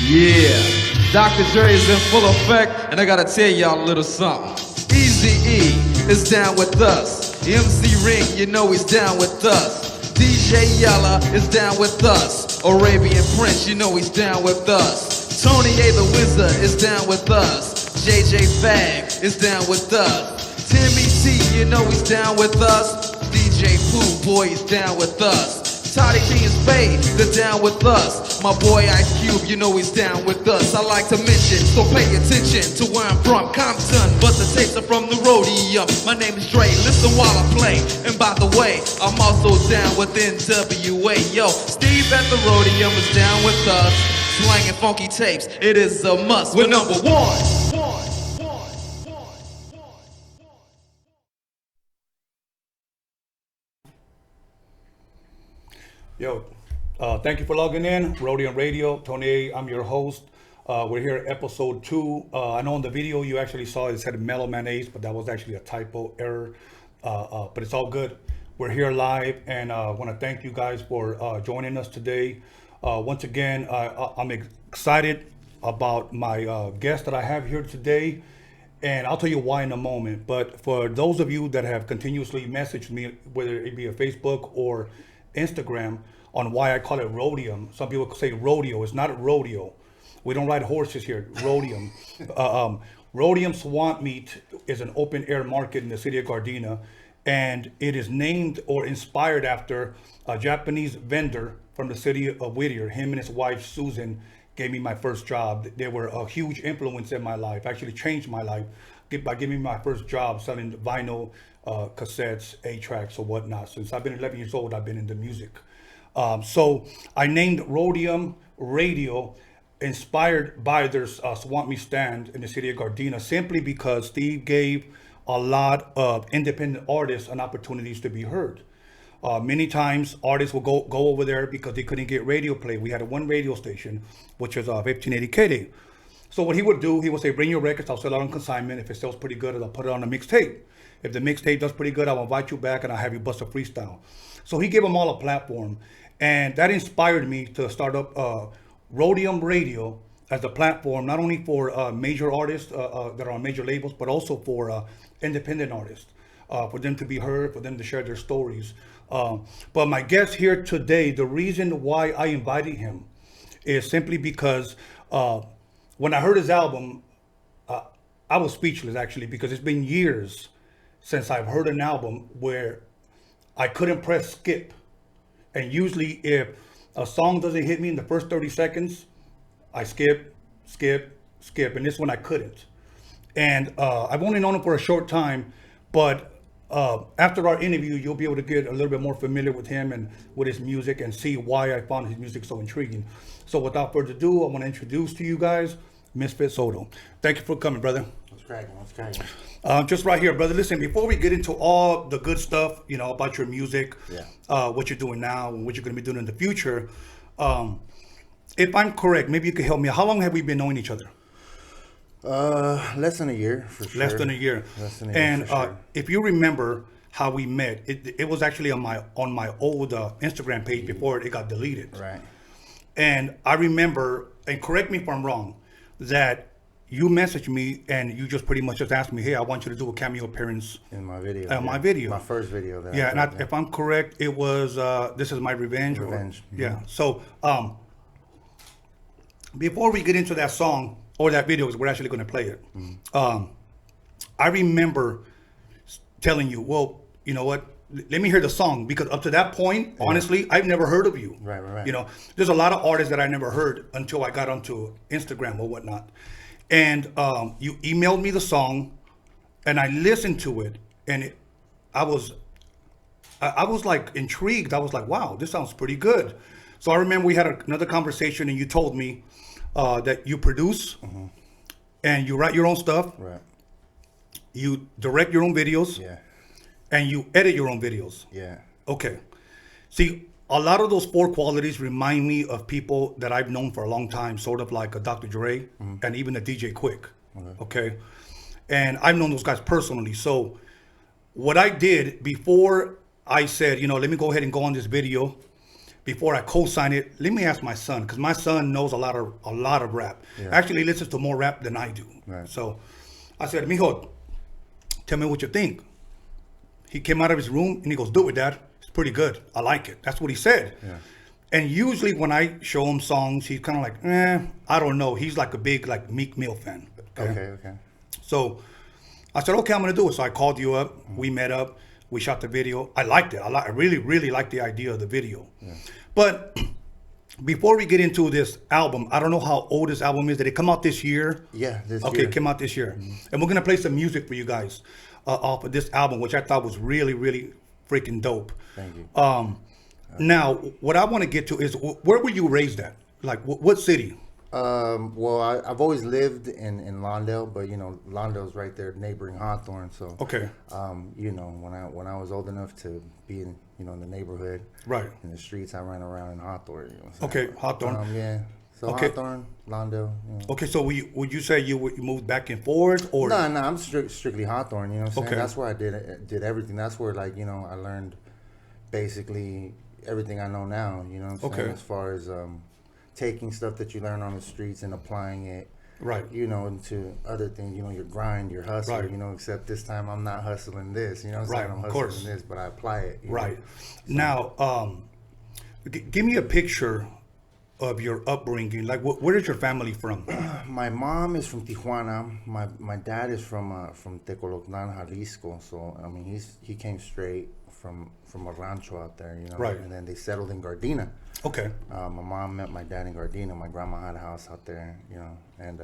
Yeah, Dr. Dre is in full effect, and I gotta tell y'all a little something. Eazy-E is down with us. MC Ring, you know he's down with us. DJ Yella is down with us. Arabian Prince, you know he's down with us. Tony A the Wizard is down with us. JJ Fag is down with us. Timmy T, you know he's down with us. DJ Pooh Boy is down with us. Toddy King and Spade, they're down with us. My boy Ice Cube, you know he's down with us. I like to mention, so pay attention to where I'm from, Compton, but the tapes are from the Rhodium. My name is Dre, listen while I play. And by the way, I'm also down with NWA. Yo, Steve at the Rhodium is down with us. Slanging funky tapes, it is a must. We're number one. Yo, thank you for logging in. Rhodium Radio, Tony, I'm your host. We're here at episode 2. I know in the video you actually saw it said Mellow Mayonnaise, but that was actually a typo error. But it's all good. We're here live, and I want to thank you guys for joining us today. Once again, I'm excited about my guest that I have here today, and I'll tell you why in a moment. But for those of you that have continuously messaged me, whether it be a Facebook or Instagram, on why I call it Rhodium. Some people say rodeo. It's not rodeo. We don't ride horses here. Rhodium. Rhodium Swamp Meat is an open air market in the city of Gardena, and it is named or inspired after a Japanese vendor from the city of Whittier. Him and his wife Susan gave me my first job. They were a huge influence in my life. Actually changed my life by giving me my first job selling vinyl, cassettes, 8-tracks or whatnot. Since I've been 11 years old, I've been into music. So I named Rhodium Radio, inspired by their Swamp Meat stand in the city of Gardena, simply because Steve gave a lot of independent artists an opportunities to be heard. Many times artists will go over there because they couldn't get radio play. We had one radio station, which was 1580 KD. So what he would do, he would say, bring your records, I'll sell it on consignment. If it sells pretty good, I'll put it on a mixtape. If the mixtape does pretty good, I'll invite you back and I'll have you bust a freestyle. So he gave them all a platform. And that inspired me to start up Rhodium Radio as a platform, not only for major artists that are on major labels, but also for independent artists, for them to be heard, for them to share their stories. But my guest here today, the reason why I invited him is simply because when I heard his album, I was speechless actually, because it's been years since I've heard an album where I couldn't press skip. And usually if a song doesn't hit me in the first 30 seconds, I skip. And this one I couldn't. And I've only known him for a short time, but after our interview, you'll be able to get a little bit more familiar with him and with his music and see why I found his music so intriguing. So without further ado, I want to introduce to you guys Misfit Soto. Thank you for coming, brother. What's cracking? Just right here, brother. Listen, before we get into all the good stuff, you know, about your music, what you're doing now and what you're going to be doing in the future, if I'm correct, maybe you could help me. How long have we been knowing each other? Less than a year, for sure. Less than a year. And for sure. If you remember how we met, it was actually on my old Instagram page before it got deleted. Right. And I remember, and correct me if I'm wrong, that you messaged me and you just pretty much just asked me, hey, I want you to do a cameo appearance in my video. My video. My first video. That yeah, and if I'm correct, it was This Is My Revenge. Yeah. So before we get into that song or that video, because we're actually going to play it, I remember telling you, well, you know what? Let me hear the song, because up to that point, honestly, I've never heard of you. Right. You know, there's a lot of artists that I never heard until I got onto Instagram or whatnot. And you emailed me the song, and I listened to it, and I was like intrigued. I was like, wow, this sounds pretty good. So I remember we had another conversation, and you told me that you produce and you write your own stuff. Right. You direct your own videos. Yeah. And you edit your own videos. Yeah. Okay. See, a lot of those 4 qualities remind me of people that I've known for a long time, sort of like a Dr. Dre and even a DJ Quick. Okay. And I've known those guys personally. So what I did before I said, you know, let me go ahead and go on this video, before I co-sign it, let me ask my son, because my son knows a lot of rap. Yeah. Actually, he listens to more rap than I do. Right. So I said, mijo, tell me what you think. He came out of his room and he goes, do it, Dad. It's pretty good. I like it. That's what he said. Yeah. And usually when I show him songs, he's kind of like, I don't know. He's like a big like Meek Mill fan. Okay. So I said, okay, I'm going to do it. So I called you up. We met up. We shot the video. I liked it. I really, really liked the idea of the video. Yeah. But before we get into this album, I don't know how old this album is. Did it come out this year? Yeah, this Okay, year. it came out this year. And we're going to play some music for you guys off of this album, which I thought was really, really freaking dope. Thank you. Now, what I want to get to is, where were you raised at? Like, what city? Well, I've always lived in Lawndale, but Lawndale's right there, neighboring Hawthorne. So Okay. when I was old enough to be in the neighborhood, Right. in the streets, I ran around in Hawthorne. Okay, Hawthorne. Yeah. So Okay. Hawthorne, Lawndale. Okay, so would you say you moved back and forth, or? No, I'm strictly Hawthorne. You know what I'm saying? Okay. That's where I did everything. That's where I learned basically everything I know now. You know what I'm saying? Okay. As far as taking stuff that you learn on the streets and applying it, Right. into other things, your grind, your hustle, Right. except this time I'm not hustling this, what I'm Right, saying? I'm of hustling course. this, but I apply it. Right. Now, give me a picture of your upbringing. Like, where is your family from? My mom is from Tijuana. My dad is from Tecoloclan, Jalisco. So, I mean, he came straight from a rancho out there, Right. And then they settled in Gardena. Okay. My mom met my dad in Gardena. My grandma had a house out there, and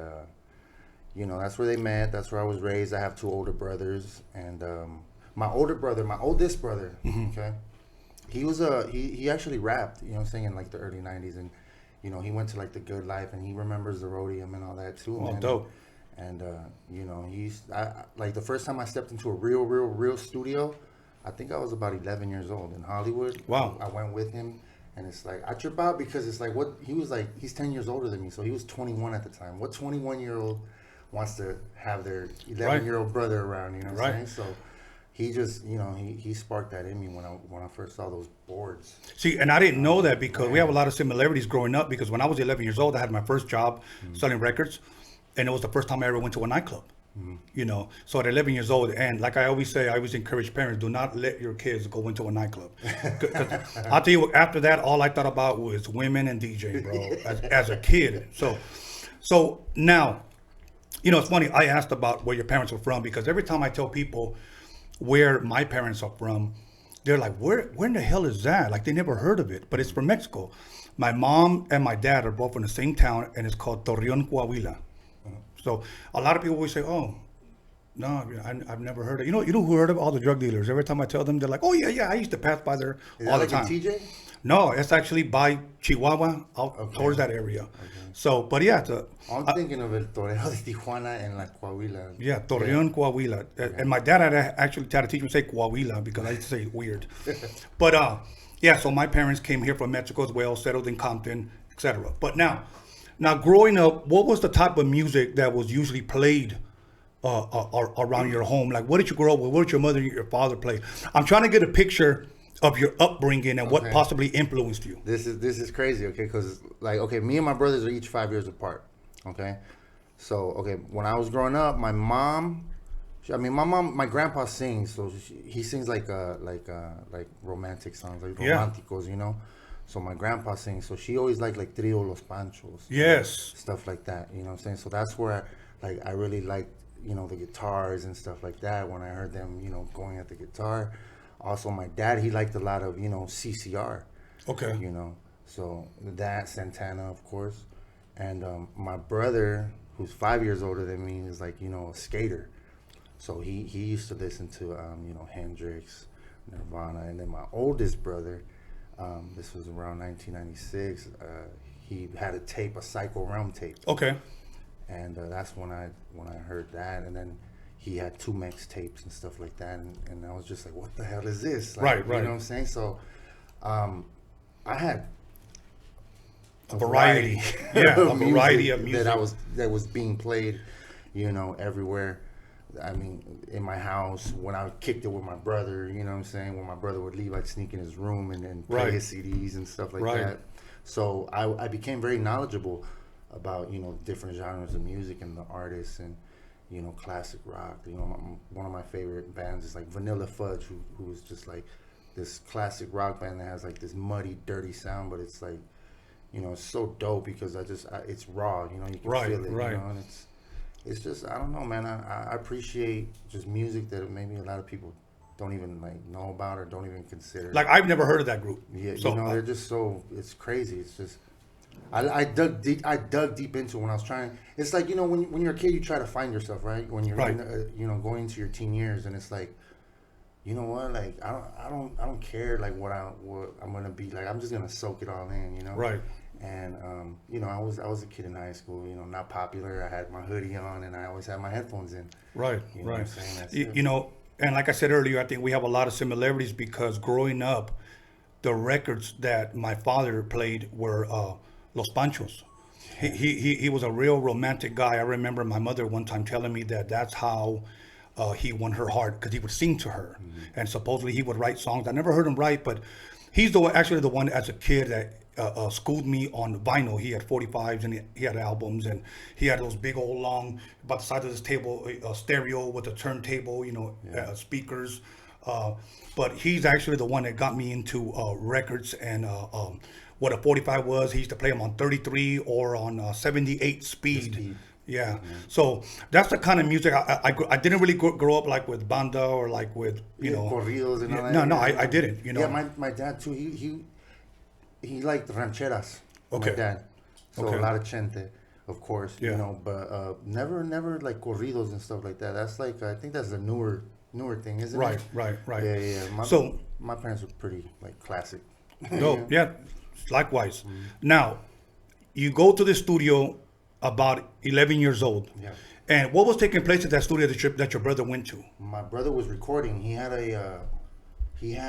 that's where they met. That's where I was raised. I have two older brothers, and my oldest brother, okay, he actually rapped, in like the early '90s, and he went to like the Good Life, and he remembers the Rhodium and all that too. Oh, man. dope. And like the first time I stepped into a real studio, I think I was about 11 years old in Hollywood. Wow. I went with him. And it's like, I trip out because it's like, he's 10 years older than me. So he was 21 at the time. What 21-year-old wants to have their 11-year-old brother around, what I'm saying? So he just, he sparked that in me when I first saw those boards. See, and I didn't know that because we have a lot of similarities growing up, because when I was 11 years old, I had my first job selling records, and it was the first time I ever went to a nightclub. So at 11 years old, and like I always say, I always encourage parents, do not let your kids go into a nightclub. 'Cause I'll tell you, after that, all I thought about was women and DJing, bro, as a kid. So now, it's funny, I asked about where your parents were from, because every time I tell people where my parents are from, they're like, where in the hell is that? Like, they never heard of it, but it's from Mexico. My mom and my dad are both from the same town, and it's called Torreon, Coahuila. So a lot of people always say, "Oh, no, I've never heard of it." You know who heard of all the drug dealers? Every time I tell them, they're like, "Oh yeah, I used to pass by there all the time." Is that like in TJ? No, it's actually by Chihuahua, out towards that area. Okay. So, but yeah, I'm thinking of El Toreo de Tijuana and like Coahuila. Yeah, Torreon, Coahuila. And my dad had actually tried to teach me to say Coahuila because I used to say it weird. But yeah, so my parents came here from Mexico as well, settled in Compton, etc. But now growing up, what was the type of music that was usually played around your home? Like, what did you grow up with? What did your mother and your father play? I'm trying to get a picture of your upbringing and what possibly influenced you. This is crazy, okay? Because me and my brothers are each 5 years apart, okay? So when I was growing up, my grandpa sings, so he sings like romantic songs, like romanticos, So my grandpa sings, so she always liked Trio Los Panchos. Yes. Stuff like that, you know what I'm saying? So that's where I really liked, the guitars and stuff like that when I heard them, going at the guitar. Also, my dad, he liked a lot of, CCR. Okay. So that, Santana, of course. And my brother, who's 5 years older than me, is like, a skater. So he used to listen to, Hendrix, Nirvana. And then my oldest brother, this was around 1996, he had a Psycho Realm tape. Okay. And that's when I heard that. And then he had 2 MIXTAPes and stuff like that. And I was just like, what the hell is this? Right. You know what I'm saying? So I had a variety. Yeah, a variety of music. that was being played, everywhere. I mean, in my house, when I kicked it with my brother, you know what I'm saying? When my brother would leave, I'd sneak in his room and play his CDs and stuff like that. So I became very knowledgeable about, you know, different genres of music and the artists and, you know, classic rock. You know, one of my favorite bands is like Vanilla Fudge, who is just like this classic rock band that has like this muddy, dirty sound, but it's like, you know, it's so dope because it's raw, you know, you can feel it, you know, and it's just, I don't know, man, I appreciate just music that maybe a lot of people don't even like know about or don't even consider. Like, I've never heard of that group. Yeah, so, you know, they're just so, it's crazy. It's just, I dug deep into it when I was trying. It's like, you know, when you're a kid, you try to find yourself, right? When you're, you know, going into your teen years, and it's like, you know what, like, I don't care, like, what I'm gonna be like. I'm just gonna soak it all in, you know. Right. And you know, I was a kid in high school, you know, not popular. I had my hoodie on, and I always had my headphones in. Right. You know what I'm saying? You know, and like I said earlier, I think we have a lot of similarities because growing up, the records that my father played were Los Panchos. He was a real romantic guy. I remember my mother one time telling me that that's how he won her heart, because he would sing to her, and supposedly he would write songs. I never heard him write, but he's actually the one as a kid that schooled me on vinyl. He had 45s and he had albums, and he had those big old long, about the size of this table, stereo with a turntable, you know, speakers. But he's actually the one that got me into records and what a 45 was. He used to play them on 33 or on 78 speed. Yeah. So that's the kind of music I didn't really grow up like with banda or like with, you know, corridos and all that. No, I didn't, you know. Yeah, my dad too, he liked rancheras. Okay. My dad. So a lot of chente, of course, you know, but never like corridos and stuff like that. That's like, I think that's the newer thing, isn't it? Right. Yeah. My parents were pretty like classic. No, yeah, likewise. Now, you go to the studio about 11 years old. Yeah. And what was taking place at that studio that your brother went to? My brother was recording. He had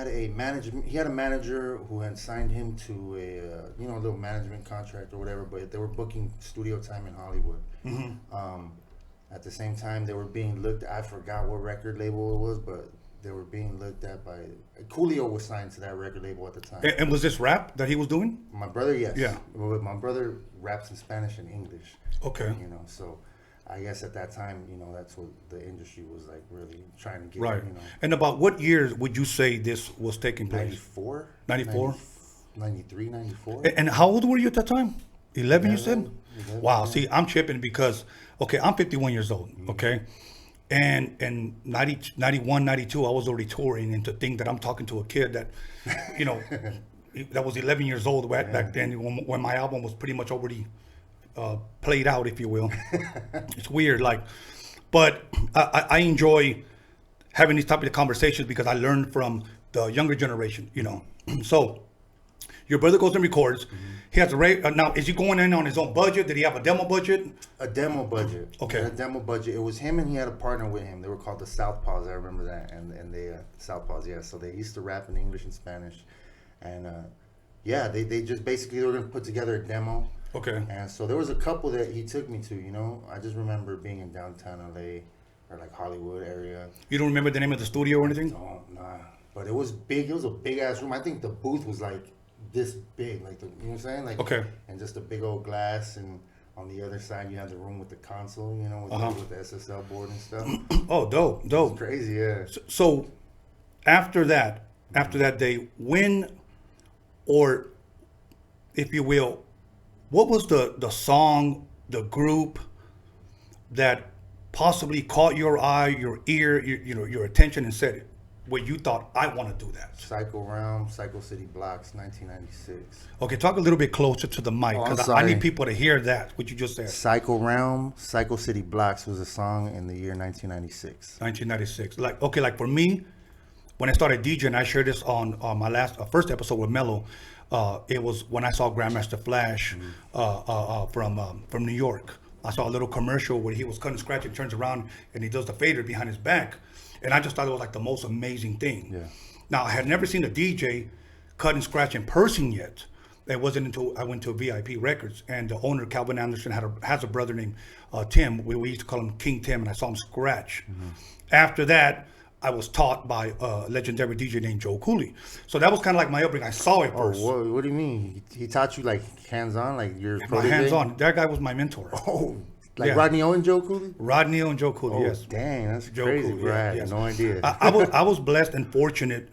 a manager who had signed him to a you know, a little management contract or whatever, but they were booking studio time in Hollywood. At the same time, they were being looked at, I forgot what record label it was, but they were being looked at by Coolio was signed to that record label at the time. And was this rap that he was doing? My brother, yes. Yeah. But my brother raps in Spanish and English. Okay. You know, so I guess at that time, you know, that's what the industry was like really trying to get. Right. You know. And about what years would you say this was taking place? 94. 94? 93, 94. And how old were you at that time? 11, you said? 11, wow. yeah. See, I'm tripping because, okay, I'm 51 years old, okay? And 91, 92, I was already touring, and to think that I'm talking to a kid that, you know, that was 11 years old back then when my album was pretty much already played out, if you will. It's weird, like, but I enjoy having these type of conversations because I learned from the younger generation, you know. So your brother goes and records. He has a now. Is he going in on his own budget? Did he have a demo budget? A demo budget. Okay. A demo budget. It was him, and he had a partner with him. They were called the Southpaws. I remember that. And they Southpaws. Yeah. So they used to rap in English and Spanish, and yeah, they just basically they were gonna put together a demo. Okay. And so there was a couple that he took me to. You know, I just remember being in downtown LA or like Hollywood area. You don't remember the name of the studio or anything? No, nah. But it was big. It was a big ass room. I think the booth was like this big, like you know what I'm saying, like okay, and just a big old glass, and on the other side you had the room with the console, you know, with the SSL board and stuff. Oh, dope. It's crazy, yeah. So after that day, when, or if you will, what was the song, the group that possibly caught your eye, your ear, your attention, and said, where you thought, I want to do that? Psycho Realm, Psycho City Blocks, 1996. Okay, talk a little bit closer to the mic, because I need people to hear that, what you just said. Psycho Realm, Psycho City Blocks was a song in the year 1996. 1996. Like for me, when I started DJing, I shared this on my first episode with Mello. It was when I saw Grandmaster Flash from New York. I saw a little commercial where he was cutting, scratching, turns around, and he does the fader behind his back. And I just thought it was like the most amazing thing. Yeah. Now, I had never seen a DJ cut and scratch in person yet, It wasn't until I went to VIP Records, and the owner, Calvin Anderson, has a brother named Tim. We used to call him King Tim, and I saw him scratch. After that, I was taught by a legendary DJ named Joe Cooley. So that was kind of like my upbringing. I saw it first. What do you mean? He taught you like hands-on, like your My protege? hands-on. That guy was my mentor. Oh, like Yeah. Rodney O and Joe Cooley? Rodney O and Joe Cooley, Oh, yes. dang, that's Joe crazy, Cooley, bro. I yeah, had yes. no idea. I was blessed and fortunate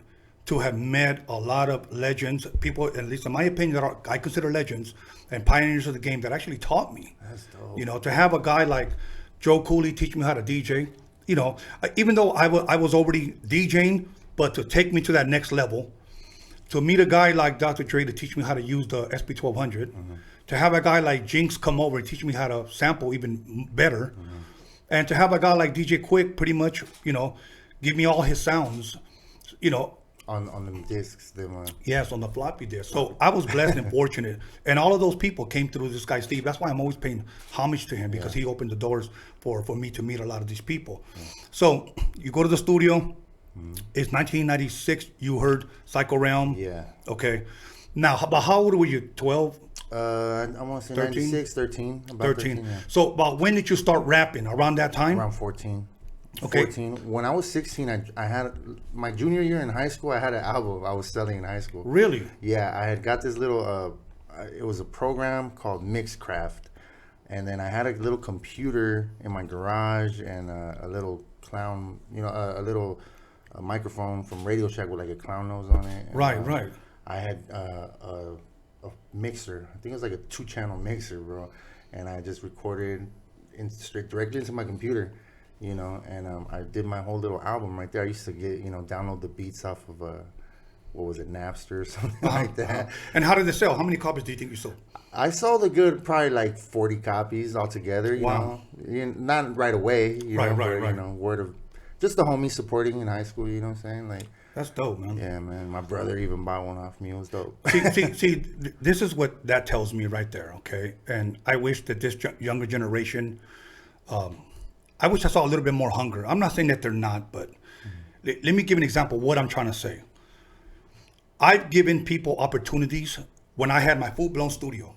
to have met a lot of legends, people, at least in my opinion, that I consider legends and pioneers of the game that actually taught me. That's dope. You know, to have a guy like Joe Cooley teach me how to DJ, you know, even though I was already DJing, but to take me to that next level, to meet a guy like Dr. Dre to teach me how to use the SP1200, to have a guy like Jinx come over and teach me how to sample even better, and to have a guy like DJ Quick pretty much, you know, give me all his sounds, you know, On them discs, yes, on the floppy disk. So I was blessed and fortunate. And all of those people came through this guy, Steve. That's why I'm always paying homage to him, because he opened the doors for me to meet a lot of these people. So you go to the studio. It's 1996. You heard Psycho Realm. Yeah. Okay. Now, about how old were you? 12? I want to say 13? 96, 13. About 13. 13, yeah. So about when did you start rapping? Around that time? Around 14. Okay. 14. When I was 16, I had my junior year in high school. I had an album I was selling in high school. Really? Yeah, I had got this little. It was a program called Mixcraft, and then I had a little computer in my garage and a little clown, a little microphone from Radio Shack with like a clown nose on it. And, Right. I had a mixer. I think it was like a 2-channel mixer, bro. And I just recorded straight directly into my computer. And I did my whole little album right there. I used to get, download the beats off of what was it, Napster or something like that. And how did it sell? How many copies do you think you sold? I sold a good, probably like 40 copies altogether. Wow. Not right away. Right. Word of just the homies supporting in high school. You know what I'm saying? Like, That's dope, man. yeah, man. My brother even bought one off me. It was dope. see, this is what that tells me right there, okay? And I wish that this younger generation, I wish I saw a little bit more hunger. I'm not saying that they're not, but let me give an example of what I'm trying to say. I've given people opportunities when I had my full-blown studio.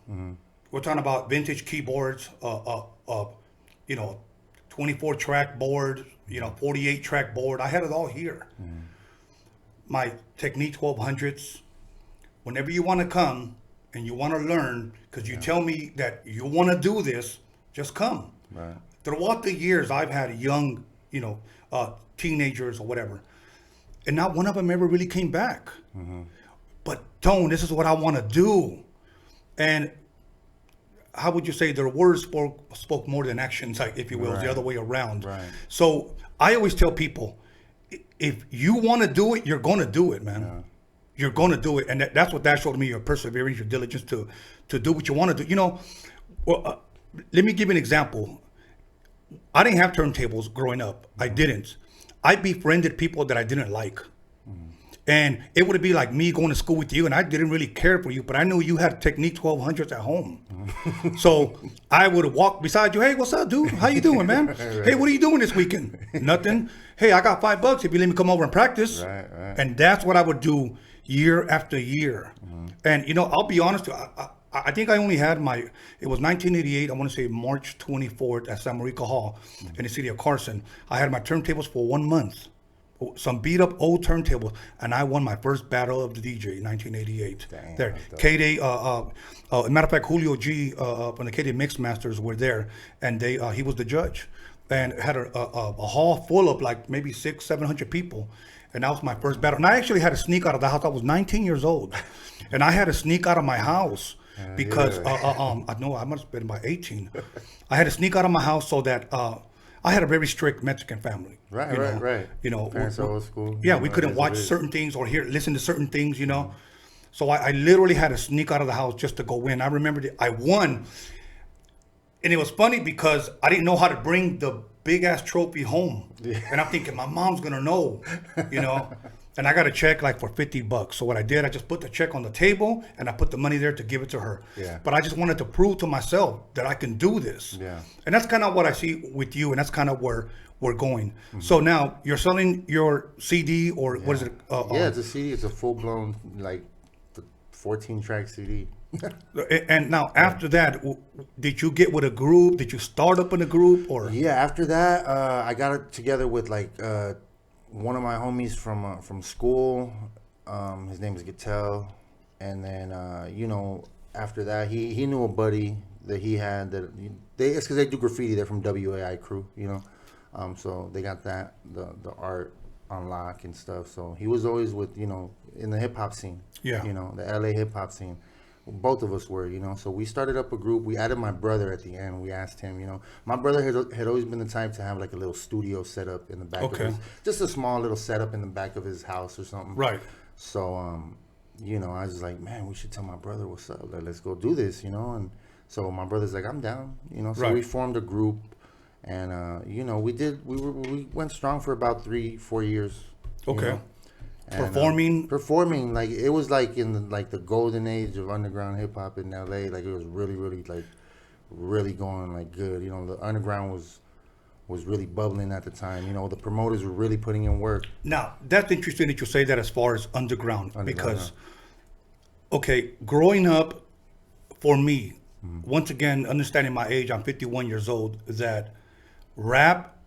We're talking about vintage keyboards, 24-track board, 48-track board. I had it all here. My Technique 1200s. Whenever you want to come and you want to learn, because you tell me that you want to do this, just come. Right. Throughout the years, I've had young, teenagers or whatever, and not one of them ever really came back. But Tone, this is what I want to do. And how would you say their words spoke more than actions, like, if you will, the other way around. Right. So I always tell people, if you want to do it, you're going to do it, man. Yeah. You're going to do it. And that's what that showed me, your perseverance, your diligence to do what you want to do. Let me give you an example. I didn't have turntables growing up. I didn't. I befriended people that I didn't like. And it would be like me going to school with you, and I didn't really care for you, but I knew you had Technique 1200s at home. So I would walk beside you. Hey, what's up, dude? How you doing, man? Hey, what are you doing this weekend? Nothing. Hey, I got $5 if you let me come over and practice. Right. And that's what I would do year after year. And, I'll be honest, I think I only had it was 1988, I want to say March 24th at San Marico Hall in the city of Carson. I had my turntables for 1 month. Some beat up old turntables, and I won my first battle of the DJ in 1988. Dang, there, that's dope. K-Day, matter of fact, Julio G from the K-Day Mix Masters were there, and he was the judge, and had a hall full of like maybe 600-700 people, and that was my first battle. And I actually had to sneak out of the house. I was 19 years old, and I had to sneak out of my house because I know I must have been about 18. I had to sneak out of my house so that. I had a very strict Mexican family. Right. Parents are old school. Yeah, we couldn't watch certain things or listen to certain things, So I literally had to sneak out of the house just to go in. I remember I won. And it was funny because I didn't know how to bring the big ass trophy home. Yeah. And I'm thinking, my mom's going to know, And I got a check like for $50. So what I did, I just put the check on the table and I put the money there to give it to her. Yeah. But I just wanted to prove to myself that I can do this. Yeah. And that's kind of what I see with you, and that's kind of where we're going. So now you're selling your CD, or what is it? It's a CD. It's a full-blown, like, 14-track CD. And now after that, did you get with a group? Did you start up in a group or? Yeah, after that, I got it together with like one of my homies from school. His name is Gattel, and then you know, after that, he knew a buddy that he had that it's because they do graffiti. They're from WAI crew, you know, so they got that the art on lock and stuff. So he was always with, you know, in the hip hop scene. Yeah. You know, the LA hip hop scene. Both of us were, you know. So we started up a group. We added my brother at the end. We asked him, you know. My brother had always been the type to have like a little studio set up in the back of his, just a small little setup in the back of his house or something. Right. So, you know, I was like, man, we should tell my brother what's up. Like, let's go do this, you know. And so my brother's like, I'm down, you know. So we formed a group, and you know, we went strong for about 3-4 years. Okay. You know? And, performing, like it was like in the golden age of underground hip hop in LA. Like it was really going like good. You know, the underground was really bubbling at the time. You know, the promoters were really putting in work. Now that's interesting that you say that as far as underground because, okay, growing up, for me, once again, understanding my age, I'm 51 years old. That rap,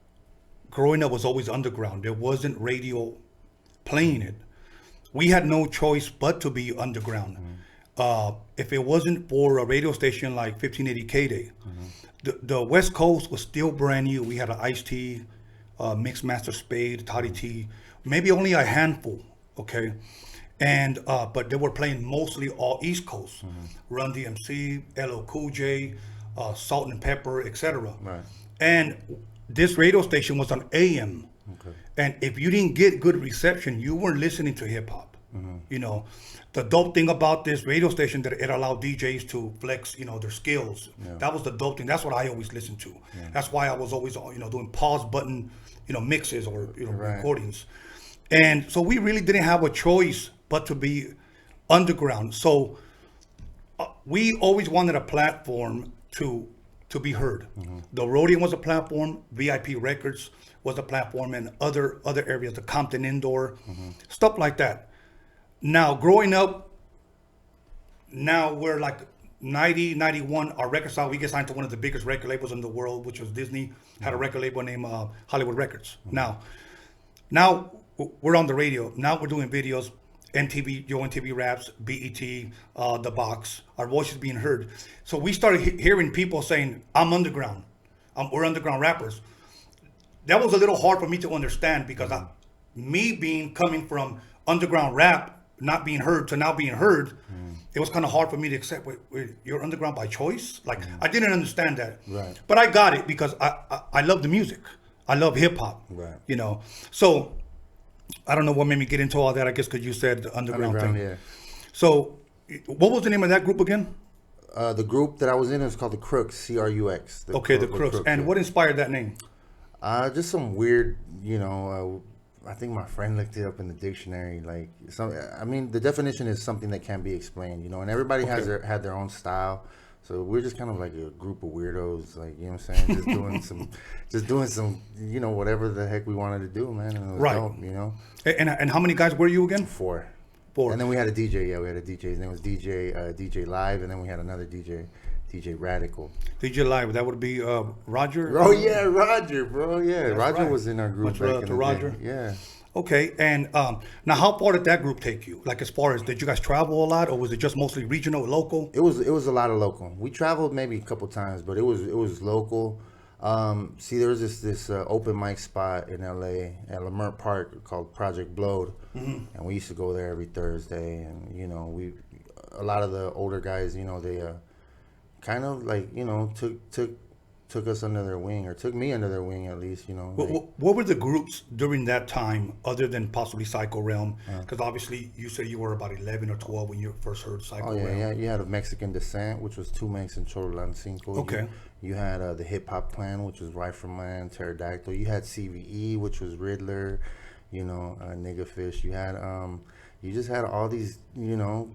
growing up was always underground. There wasn't radio playing it. We had no choice but to be underground. If it wasn't for a radio station like 1580 K-Day, the West Coast was still brand new. We had an Ice-T, Mixmaster Spade, Toddy T, maybe only a handful, okay? And but they were playing mostly all East Coast. Run DMC, LL Cool J, Salt and Pepper, etc. Right. And this radio station was on AM. Okay. And if you didn't get good reception, you weren't listening to hip hop. You know, the dope thing about this radio station that it allowed DJs to flex, you know, their skills. That was the dope thing. That's what I always listened to. That's why I was always, you know, doing pause button, you know, mixes or, you know, recordings. And so we really didn't have a choice but to be underground. So we always wanted a platform to be heard. The Rhodium was a platform, VIP Records was a platform, and other areas, the Compton Indoor, stuff like that. Now, growing up, now we're like 90, 91, our record side, we get signed to one of the biggest record labels in the world, which was Disney, had a record label named Hollywood Records. Now we're on the radio. Now we're doing videos, MTV, Yo MTV Raps, BET, The Box, our voices being heard. So we started hearing people saying, I'm underground. We're underground rappers. That was a little hard for me to understand because coming from underground rap, not being heard to now being heard, it was kind of hard for me to accept. Wait, you're underground by choice? Like I didn't understand that. Right. But I got it because I love the music. I love hip hop. Right. You know. So I don't know what made me get into all that. I guess because you said the underground thing. Yeah. So what was the name of that group again? The group that I was in is called the Crooks, CRUX. The Crooks. And what inspired that name? Just some weird, you know, I think my friend looked it up in the dictionary. Like, I mean, the definition is something that can't be explained, you know, and everybody had their own style. So we're just kind of like a group of weirdos, like, you know what I'm saying? just doing some, you know, whatever the heck we wanted to do, man. And it was dope, you know? And how many guys were you again? Four. And then we had a DJ. Yeah, we had a DJ. His name was DJ Live, and then we had another DJ Radical. DJ Live, that would be Roger? Oh, yeah, Roger, bro. Yeah, That's Roger right. was in our group Much back love in to the Roger. day. Yeah. Okay, and now how far did that group take you? Like as far as, did you guys travel a lot, or was it just mostly regional, local? It was a lot of local. We traveled maybe a couple times, but it was local. See, there was this open mic spot in LA at Lamert Park called Project Blowed, and we used to go there every Thursday. And you know, a lot of the older guys, you know, they kind of like, you know, took us under their wing, or took me under their wing at least, you know. What were the groups during that time, other than possibly Psycho Realm? Because obviously you said you were about 11 or 12 when you first heard Psycho Realm. Yeah. You had a Mexican Descent, which was Two Mex and Chololancinco. Okay. You had the Hip Hop Clan, which was Rifleman, Pterodactyl. You had CVE, which was Riddler, you know, Nigga Fish. You had you just had all these, you know,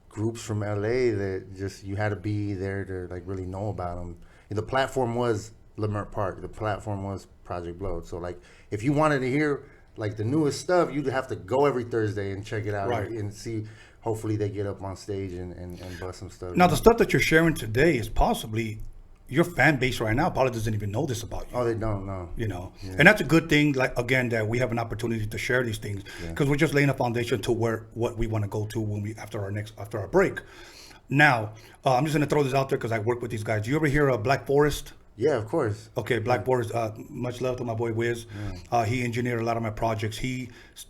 groups from LA that just, you had to be there to like really know about them. The platform was Lamert Park. The platform was Project Blowed. So like, if you wanted to hear like the newest stuff, you'd have to go every Thursday and check it out, and see hopefully they get up on stage and bust some stuff. Now, the stuff that you're sharing today is possibly your fan base right now probably doesn't even know this about you. Oh, they don't know. You know, and that's a good thing. Like again, that we have an opportunity to share these things because we're just laying a foundation to what we want to go to when we after our break. Now, I'm just gonna throw this out there because I work with these guys. Do you ever hear of Black Forest? Yeah, of course. Okay, Black Forest. Much love to my boy Wiz. He engineered a lot of my projects.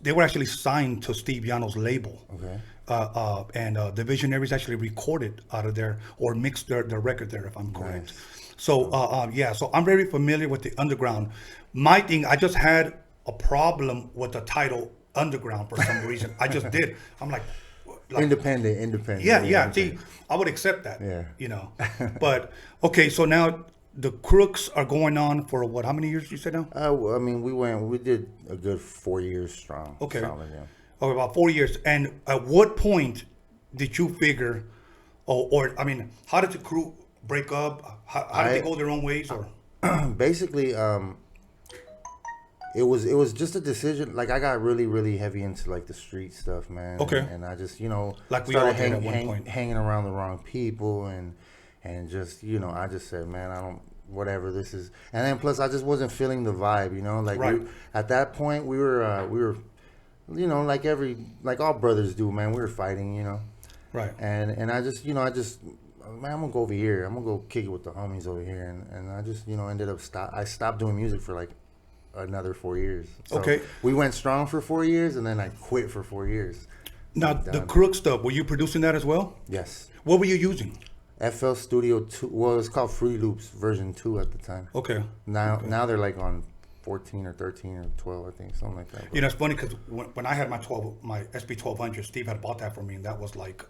They were actually signed to Steve Yano's label. Okay. And the Visionaries actually recorded out of there or mixed their record there, if I'm correct. Nice. So so I'm very familiar with the underground. My thing, I just had a problem with the title underground for some reason. I just did. I'm like independent. Yeah. See, I would accept that. Yeah. You know, but okay. So now the Crooks are going on for what? How many years you said now? I mean, we did a good 4 years strong. Okay. Solid, yeah. Okay, about 4 years. And at what point did you figure, or I mean, how did the crew break up? How did they go their own ways? Or basically, it was just a decision. Like I got really heavy into like the street stuff, man. Okay. And I just like we all started did at one point. hanging around the wrong people and just I just said, man, I don't. Whatever this is, and then plus I just wasn't feeling the vibe, like right. At that point we were like all brothers do, man. We were fighting, right. And I just man, I'm gonna go over here. I'm gonna go kick it with the homies over here, and I just ended up I stopped doing music for like another 4 years. So okay. We went strong for 4 years, and then I quit for 4 years. Now the Crook stuff, were you producing that as well? Yes. What were you using? FL Studio 2. Well, it's called Fruity Loops version 2 at the time. Okay. Now they're like on 14 or 13 or 12, I think, something like that. You know, it's funny because when I had my SB 1200, Steve had bought that for me, and that was like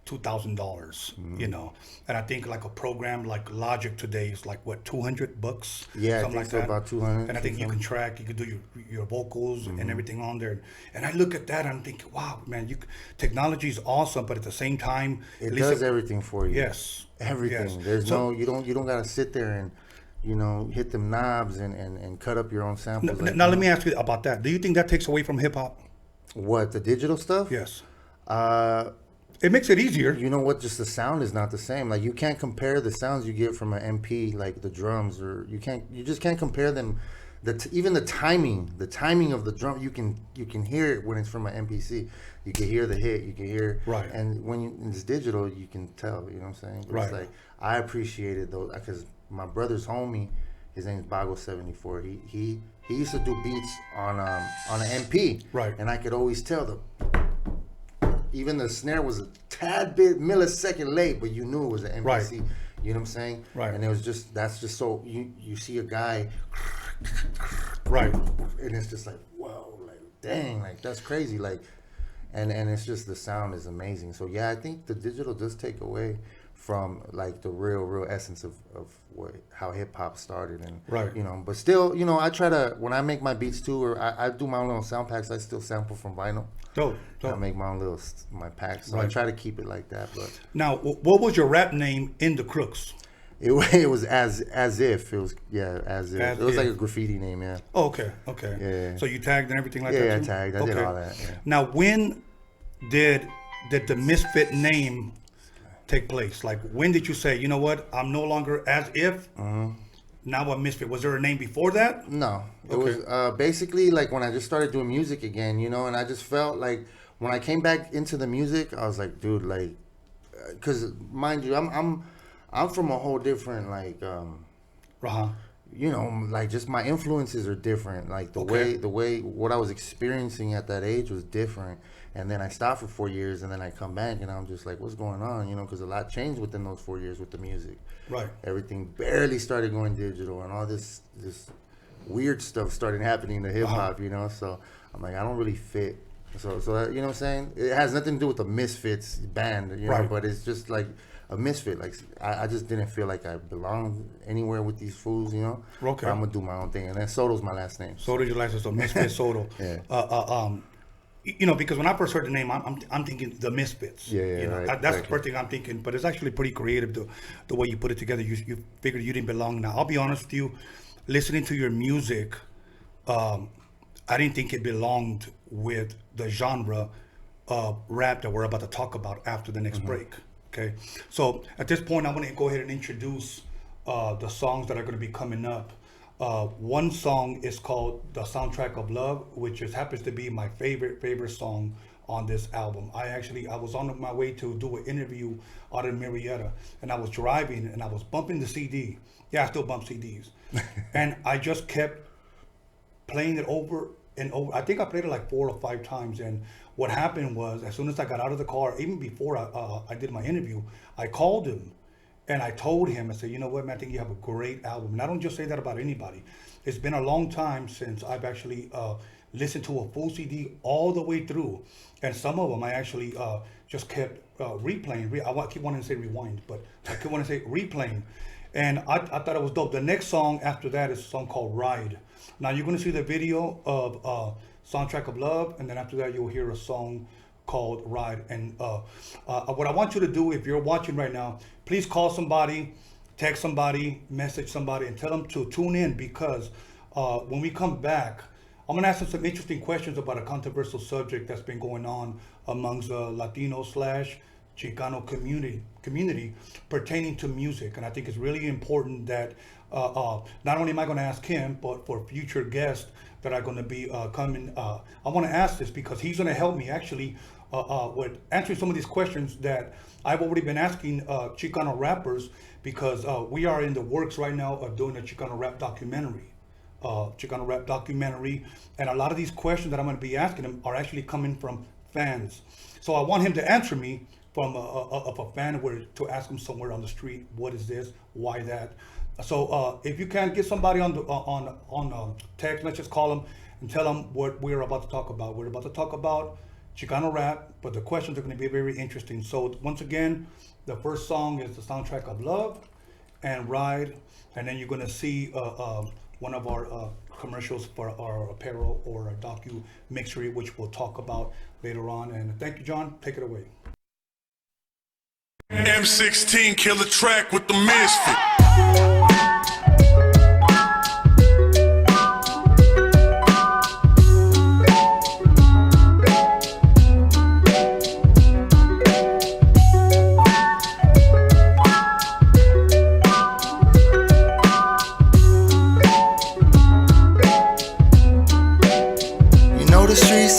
$2,000. And I think like a program like Logic today is like what, $200? Yeah, something I think like so, that. about 200. And I think you can track, you can do your vocals and everything on there. And I look at that and I'm thinking, wow, man, technology is awesome, but at the same time, it does everything for you. Yes, everything. Yes. There's you don't gotta sit there and hit them knobs and cut up your own samples. Now let me ask you about that. Do you think that takes away from hip hop? What, the digital stuff? Yes. It makes it easier. You know what? Just the sound is not the same. Like you can't compare the sounds you get from an MP, like the drums, or you just can't compare them. Even the timing of the drum, you can hear it when it's from an MPC. You can hear the hit, you can hear, right. And when it's digital, you can tell. You know what I'm saying? But right. It's like I appreciated those because my brother's homie, his name's Bago74. He used to do beats on an MP, right? And I could always tell even the snare was a tad bit millisecond late, but you knew it was an MPC. Right. You know what I'm saying? Right. And it was that's just so you see a guy, right? And it's just like, whoa, like dang, like that's crazy, like, and it's just the sound is amazing. So yeah, I think the digital does take away from like the real essence of how hip hop started, and right. But still, I try to, when I make my beats too, or I do my own little sound packs, I still sample from vinyl. Dope. I make my own my packs, so right. I try to keep it like that. But now, what was your rap name in the Crooks? It was as if it was as if it was like a graffiti name. Yeah. Oh, okay. Yeah. So you tagged and everything like that. Yeah, I too? tagged. I did all that. Yeah. Now, when did the Misfit name take place? Like, when did you say, you know what, I'm no longer as if? Now I'm Misfit. Was there a name before that? No. It was basically like when I just started doing music again, and I just felt like when I came back into the music, I was like, dude, like, because mind you, I'm from a whole different like, like just my influences are different. Like the way what I was experiencing at that age was different. And then I stopped for 4 years, and then I come back, and I'm just like, what's going on? Because a lot changed within those 4 years with the music. Right. Everything barely started going digital, and all this weird stuff started happening to hip hop. So I'm like, I don't really fit. So that, you know what I'm saying? It has nothing to do with the Misfits band, right. But it's just like a misfit. Like I just didn't feel like I belonged anywhere with these fools, Okay. I'm gonna do my own thing, and then Soto's my last name. Soto's your last name, so Misfit Soto. Yeah. Because when I first heard the name, I'm thinking the Misfits. Yeah, That's right, exactly. the first thing I'm thinking. But it's actually pretty creative, the way you put it together. You figured you didn't belong. Now, I'll be honest with you, listening to your music, I didn't think it belonged with the genre rap that we're about to talk about after the next break. Okay, so at this point, I'm going to go ahead and introduce the songs that are going to be coming up. One song is called "The Soundtrack of Love," which just happens to be my favorite song on this album. I was on my way to do an interview out in Marietta, and I was driving and I was bumping the CD. Yeah, I still bump CDs, and I just kept playing it over and over. I think I played it like 4 or 5 times, and what happened was, as soon as I got out of the car, even before I did my interview, I called him and I told him, I said, you know what, man, I think you have a great album. And I don't just say that about anybody. It's been a long time since I've actually listened to a full CD all the way through, and some of them I actually just kept replaying. I keep wanting to say rewind, but I keep wanting to say replaying. And I thought it was dope. The next song after that is a song called Ride. Now you're going to see the video of Soundtrack of Love, and then after that you'll hear a song called Ride. And what I want you to do, if you're watching right now, please call somebody, text somebody, message somebody, and tell them to tune in, because when we come back, I'm going to ask them some interesting questions about a controversial subject that's been going on amongst the Latino / Chicano community pertaining to music. And I think it's really important that not only am I going to ask him, but for future guests that are going to be coming, I want to ask this because he's going to help me actually with answering some of these questions that I've already been asking Chicano rappers, because we are in the works right now of doing a Chicano rap documentary. And a lot of these questions that I'm going to be asking him are actually coming from fans. So I want him to answer me from a fan, where to ask him somewhere on the street, what is this, why that. So if you can get somebody on text, let's just call them and tell them what we're about to talk about. We're about to talk about Chicano rap, but the questions are going to be very interesting. So once again, the first song is The Soundtrack of Love and Ride, and then you're going to see one of our commercials for our apparel or a DOCUMIXERY, which we'll talk about later on. And thank you, John. Take it away. M16 killer track with the Misfit.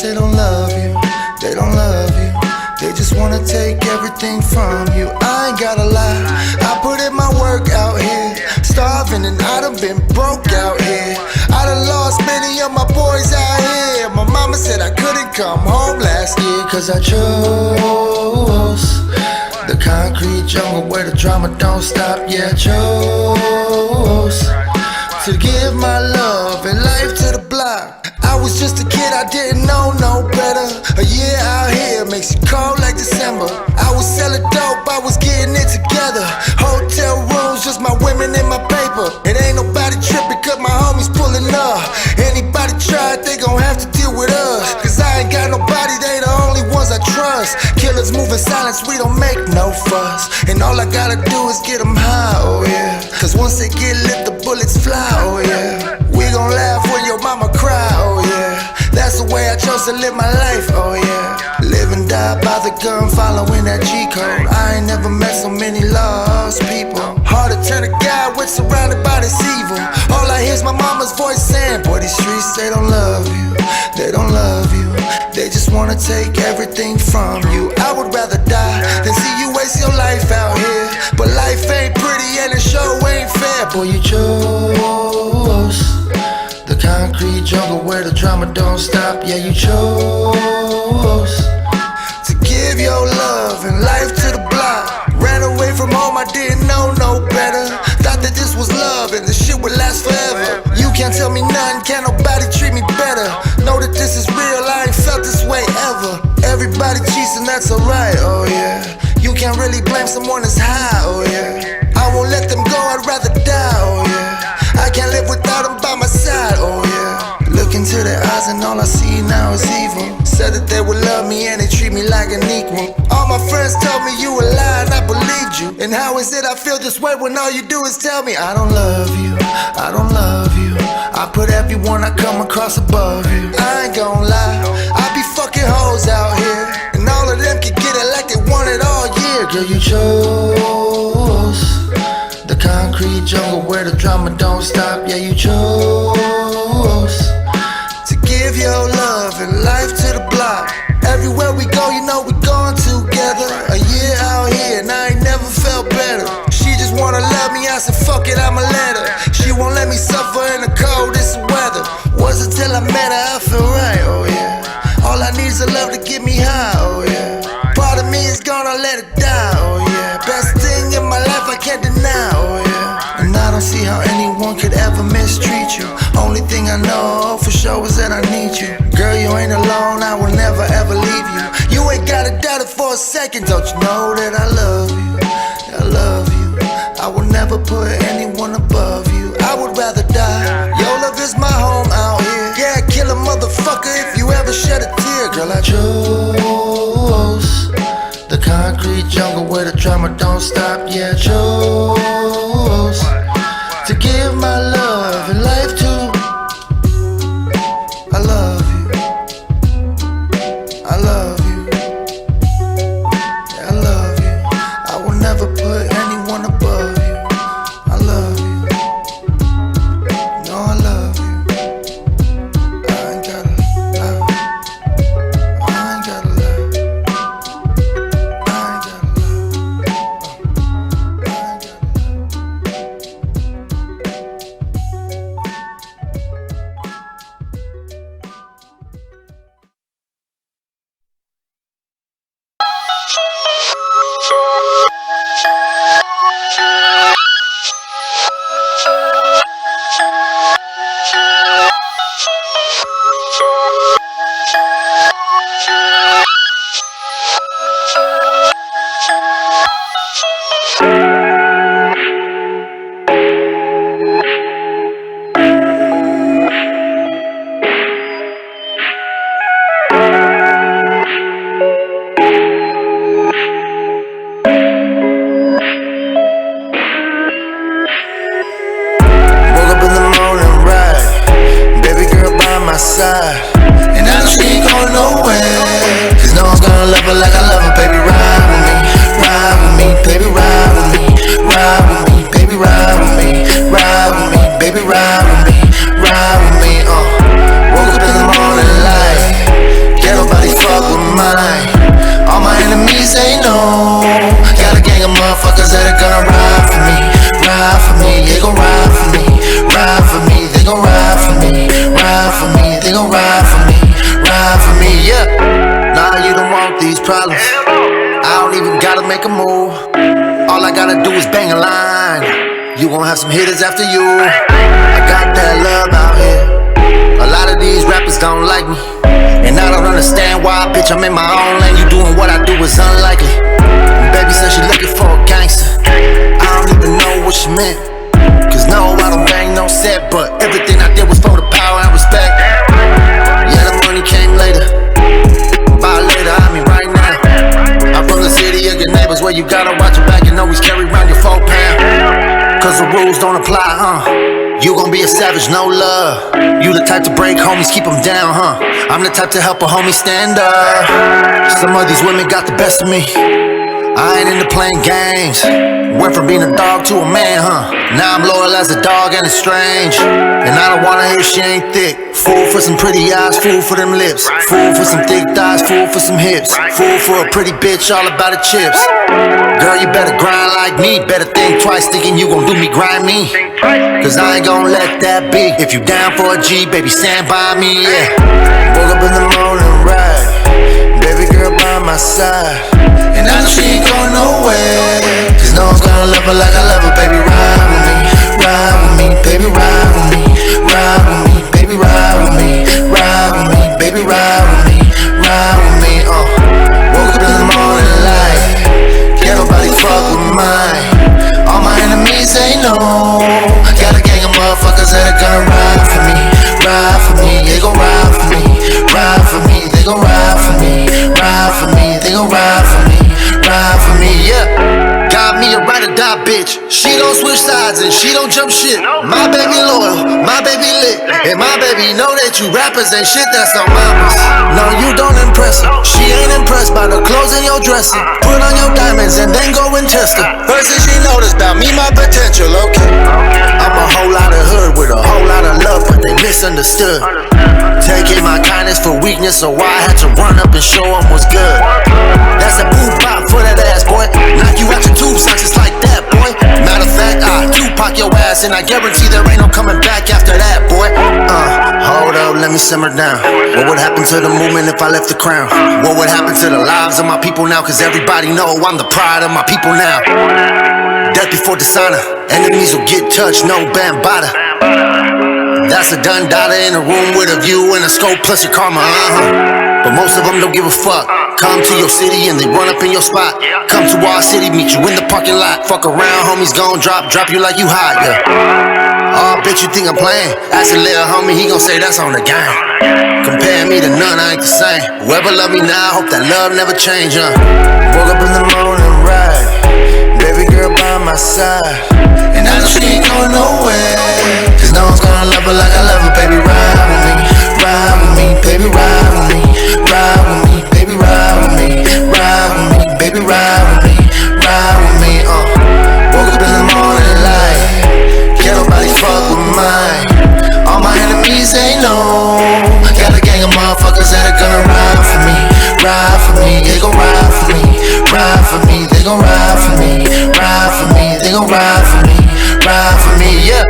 They don't love you, they don't love you. They just wanna take everything from you. I ain't gotta lie, I put in my work out here. Starving and I done been broke out here. I done lost many of my boys out here. My mama said I couldn't come home last year, cause I chose the concrete jungle where the drama don't stop. Yeah, I chose to give my love and life to the block. I was just a kid, I didn't know no better. A year out here makes you cold like December. I was selling dope, I was getting it together. Hotel rooms, just my women and my paper. It ain't nobody tripping cause my homies pulling up. Anybody try it, they gon' have to deal with us. Cause I ain't got nobody, they the only ones I trust. Killers move in silence, we don't make no fuss. And all I gotta do is get them high, oh yeah. Cause once they get lit, the bullets fly, oh yeah. We gon' laugh when your mama cry, oh yeah. That's the way I chose to live my life, oh yeah. Live and die by the gun, following that G-code. I ain't never met so many lost people. Hard to turn a guy with surrounded by this evil. All I hear is my mama's voice saying, boy, these streets, they don't love you. They don't love you. They just wanna take everything from you. I would rather die than see you waste your life out here. But life ain't pretty and the show ain't fair. Boy, you chose the concrete jungle where the drama don't stop. Yeah, you chose to give your love and life to the block. Ran away from home, I didn't know no better. Thought that this was love and the shit would last forever. You can't tell me nothing, can't nobody treat me better. Know that this is real, I ain't felt this way ever. Everybody cheats and that's alright, oh yeah. You can't really blame someone that's high, oh yeah. I won't let them go, I'd rather die, oh yeah. I can't live without them by my side, oh yeah. Look into their eyes and all I see now is evil. Said that they would love me and they treat me like an equal. All my friends told me you a lie and I believed you. And how is it I feel this way when all you do is tell me I don't love you, I don't love you. I put everyone I come across above you. I ain't gon' lie, I be fucking hoes out here. And Girl, you chose the concrete jungle where the drama don't stop. Yeah, you chose to give your love and life to the block. Everywhere we go, you know we going together. A year out here and I ain't never felt better. She just wanna love me, I said fuck it, I'ma let her. She won't let me suffer in the coldest weather. Wasn't till I met her I feel right, oh yeah. All I need is a love to get me high, oh yeah. Part of me is gonna let it die, oh yeah. Best thing in my life I can't deny, oh yeah. And I don't see how anyone could ever mistreat you. Only thing I know for sure is that I need you. Girl, you ain't alone, I will never ever leave you. You ain't gotta doubt it for a second, don't you know that I love you? I love you. I will never put anyone above you. I would rather die. Your love is my home out here. Yeah, kill a motherfucker if you ever shed a tear. Girl, I chose the concrete jungle where the drama don't stop. Yeah, I chose to give my love and life to. I love you. I love you. Yeah, I love you. I will never put anyone above you. I love you. No, I love you. I ain't gotta love. I ain't gotta love. I ain't gotta love. I ain't gotta side. And I know she ain't going nowhere. Cause no one's gonna love her like I love her. Baby, ride with me, ride with me, baby, ride with me, ride with me, baby, ride with me, ride with me, baby, ride with me, ride with me. Woke up in the morning light, can't nobody fuck with mine. All my enemies ain't no. Got a gang of motherfuckers that are gonna ride for me, ride for me. They gon' ride for me, ride for me. They gon' ride for me, ride for me. They gon' ride for me, yeah. Nah, you don't want these problems. I don't even gotta make a move. All I gotta do is bang a line. You gon' have some hitters after you. I got that love out here. A lot of these rappers don't like me, and I don't understand why, bitch, I'm in my own lane. You doing what I do is unlikely. And baby said she looking for a gangster. I don't even know what she meant. Cause no, I don't bang no set, but everything I did was for the power and respect. Yeah, the money came later. By later, I mean right now. I'm from the city of your neighbors where you gotta watch your back and always carry around your 4 pound. Cause the rules don't apply, You gon' be a savage, no love. You the type to break homies, keep them down, I'm the type to help a homie stand up. Some of these women got the best of me. I ain't into playing games. Went from being a dog to a man, Now I'm loyal as a dog and it's strange. And I don't wanna hear she ain't thick. Fool for some pretty eyes, fool for them lips. Fool for some thick thighs, fool for some hips. Fool for a pretty bitch, all about the chips. Girl, you better grind like me. Better think twice, thinking you gon' do me, grind me. Cause I ain't gon' let that be. If you down for a G, baby, stand by me, yeah. Woke up in the morning, right. Baby girl by my side. And I know she ain't going nowhere. Cause no one's gonna love her like I love her. Baby, ride with me, ride with me, baby, ride with me, ride with me, baby, ride with me, ride with me, baby, ride with me, ride with me. Woke up in the morning light, can't nobody fuck with mine. All my enemies ain't no. Got a gang of motherfuckers that are gonna ride for me, ride for me. They gon' ride for me, ride for me. They gon' ride for me, ride for me. They gon' ride for me, ride for me, yeah. Got me a ride or die my bitch. She don't switch sides and she don't jump shit. My baby loyal, my baby lit, and my baby know that you rappers ain't shit. That's on mamas. No, you don't impress her. She ain't impressed by the clothes in your dresser. Put on your diamonds and then go and test her. First thing she noticed about me, my potential. Okay, I'm a whole lot of hood with a whole lot of love, but they misunderstood. Taking my kindness for weakness, so I had to run up and show them what's good. That's a poop pop for that ass, boy. Knock you out your tube socks just like that, boy. Matter of fact, I Tupac your ass, and I guarantee there ain't no coming back after that, boy. Hold up, let me simmer down. What would happen to the movement if I left the crown? What would happen to the lives of my people now? Cause everybody know I'm the pride of my people now. Death before dishonor, enemies will get touched, no bambada. That's a done data in a room with a view and a scope plus your karma, But most of them don't give a fuck. Come to your city and they run up in your spot. Come to our city, meet you in the parking lot. Fuck around, homies gon' drop you like you hot, yeah. Oh, bitch, you think I'm playing? Ask a little homie, he gon' say that's on the game. Compare me to none, I ain't the same. Whoever love me now, hope that love never change, Woke up in the morning, right. Baby girl by my side, and I know she ain't going nowhere. Cause no one's gonna love her like I love her. Baby, ride with me, baby, ride with me, ride with me, baby, ride with me, ride with me, baby, ride with me, ride with me. Woke up in the morning light, can't nobody fuck with mine. All my enemies ain't no. Got a gang of motherfuckers that are gonna ride for me, ride for me. They gon' ride for me, ride for me. They gon' ride for me, ride for me. They gon' ride for me, ride for me, yeah.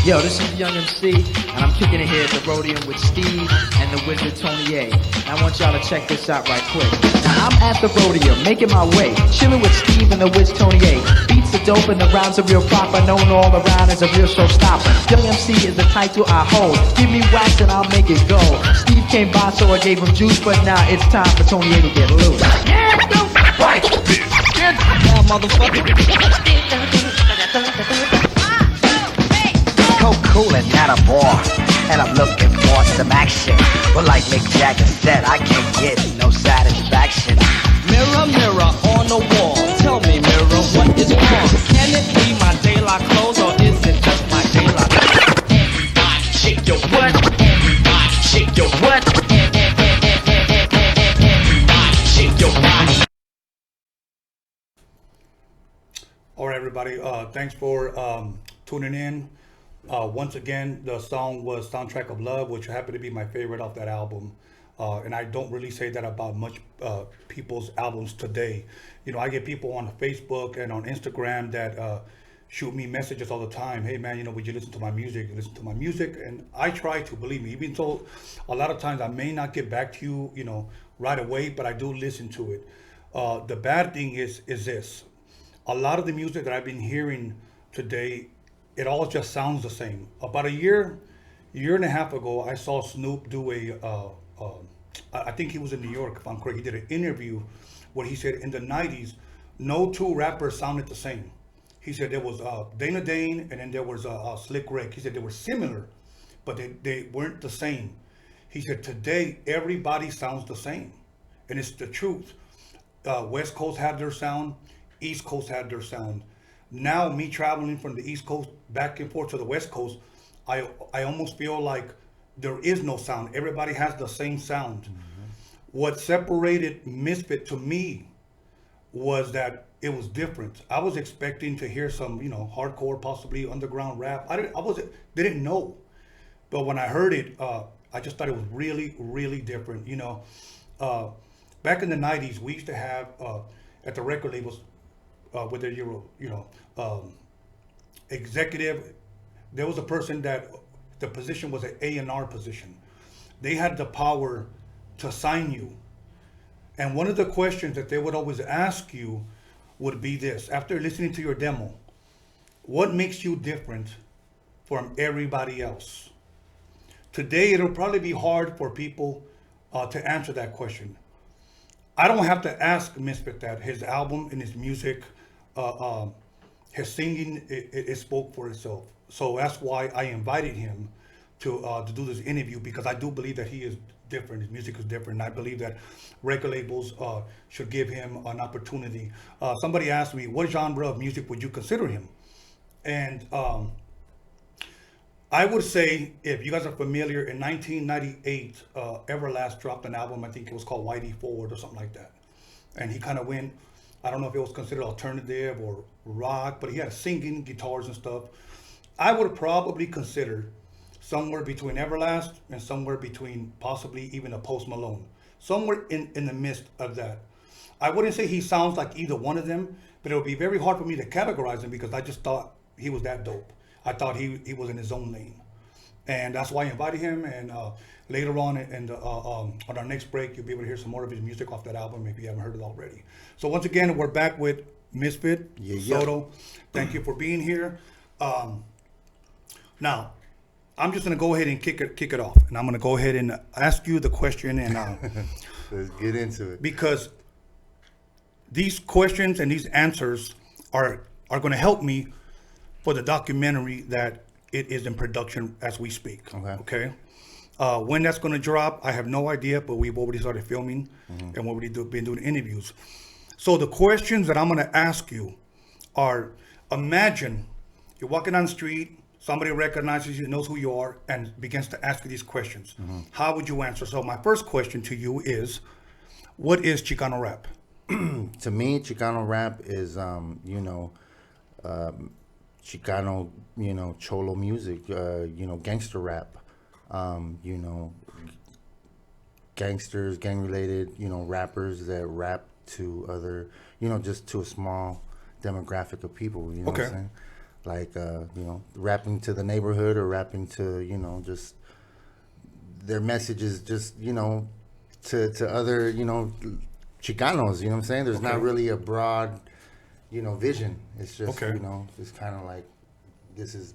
Yo, this is Young MC, and I'm kicking it here at the Rhodium with Steve and the Wizard Tony A. And I want y'all to check this out right quick. Now, I'm at the Rhodium, making my way, chilling with Steve and the Wiz Tony A. Beats are dope and the rhymes are real proper, known all around as a real showstopper. Young MC is the title I hold. Give me wax and I'll make it go. Steve came by, so I gave him juice, but now it's time for Tony A to get loose. Yeah, right. Get down, motherfucker. So cool and not a bore, and I'm looking for some action. But like Mick Jagger said, I can't get no satisfaction. Mirror, mirror on the wall, tell me, mirror, what is wrong? Can it be my daylight clothes, or is it just my daylight? Everybody shake your what? Everybody shake your what? Everybody shake your body. All right, everybody, thanks for tuning in. Once again, the song was Soundtrack of Love, which happened to be my favorite off that album. And I don't really say that about much people's albums today. You know, I get people on Facebook and on Instagram that shoot me messages all the time. Hey, man, you know, would you listen to my music? Listen to my music. And I try to, believe me, even though a lot of times I may not get back to you, you know, right away, but I do listen to it. The bad thing is this. A lot of the music that I've been hearing today, it all just sounds the same. About a year and a half ago, I saw Snoop do I think he was in New York, if I'm correct. He did an interview where he said in the 90s, no two rappers sounded the same. He said there was Dana Dane and then there was Slick Rick. He said they were similar, but they weren't the same. He said today, everybody sounds the same. And it's the truth. West Coast had their sound, East Coast had their sound. Now, me traveling from the East Coast back and forth to the West Coast, I almost feel like there is no sound. Everybody has the same sound. Mm-hmm. What separated Misfit to me was that it was different. I was expecting to hear some, you know, hardcore, possibly underground rap. Didn't know, but when I heard it, I just thought it was really, really different. You know, back in the '90s, we used to have at the record labels. Whether you're, you know, executive, there was a person that the position was an A&R position. They had the power to sign you. And one of the questions that they would always ask you would be this. After listening to your demo, what makes you different from everybody else? Today, it'll probably be hard for people to answer that question. I don't have to ask Misfit that. His album and his music, his singing, it spoke for itself. So that's why I invited him to do this interview, because I do believe that he is different. His music is different. And I believe that record labels should give him an opportunity. Somebody asked me, what genre of music would you consider him? And I would say, if you guys are familiar, in 1998, Everlast dropped an album. I think it was called YD Forward or something like that. And he kind of went, I don't know if it was considered alternative or rock, but he had singing, guitars and stuff. I would probably consider somewhere between Everlast and somewhere between possibly even a Post Malone. Somewhere in the midst of that. I wouldn't say he sounds like either one of them, but it would be very hard for me to categorize him, because I just thought he was that dope. I thought he was in his own lane. And that's why I invited him. And later on on our next break, you'll be able to hear some more of his music off that album if you haven't heard it already. So once again, we're back with Misfit Soto. Thank you for being here. Now, I'm just going to go ahead and kick it off. And I'm going to go ahead and ask you the question. And let's get into it. Because these questions and these answers are going to help me for the documentary that it is in production as we speak. Okay. When that's going to drop, I have no idea, but we've already started filming and we've already been doing interviews. So the questions that I'm going to ask you are, imagine you're walking down the street, somebody recognizes you, knows who you are, and begins to ask you these questions. How would you answer? So my first question to you is, what is Chicano rap? To me, Chicano rap is, Chicano, cholo music, gangster rap, gangsters, gang-related, rappers that rap to other, just to a small demographic of people, you know what I'm saying? Like, rapping to the neighborhood, or rapping to, just their messages, just, to other, Chicanos, you know what I'm saying? There's not really a broad, vision. It's just, it's kind of like, this is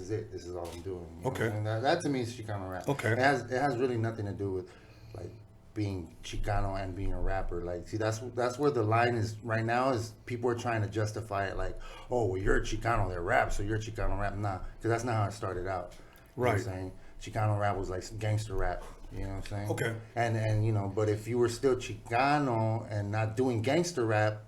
it. This is all I'm doing. And that to me is Chicano rap. It has really nothing to do with like being Chicano and being a rapper. Like, see, that's where the line is right now. Is people are trying to justify it, like, oh, well, you're a Chicano that rap, so you're Chicano rap. Nah, because that's not how it started out. You know what I'm saying? Chicano rap was like gangster rap. You know what I'm saying? And but if you were still Chicano and not doing gangster rap,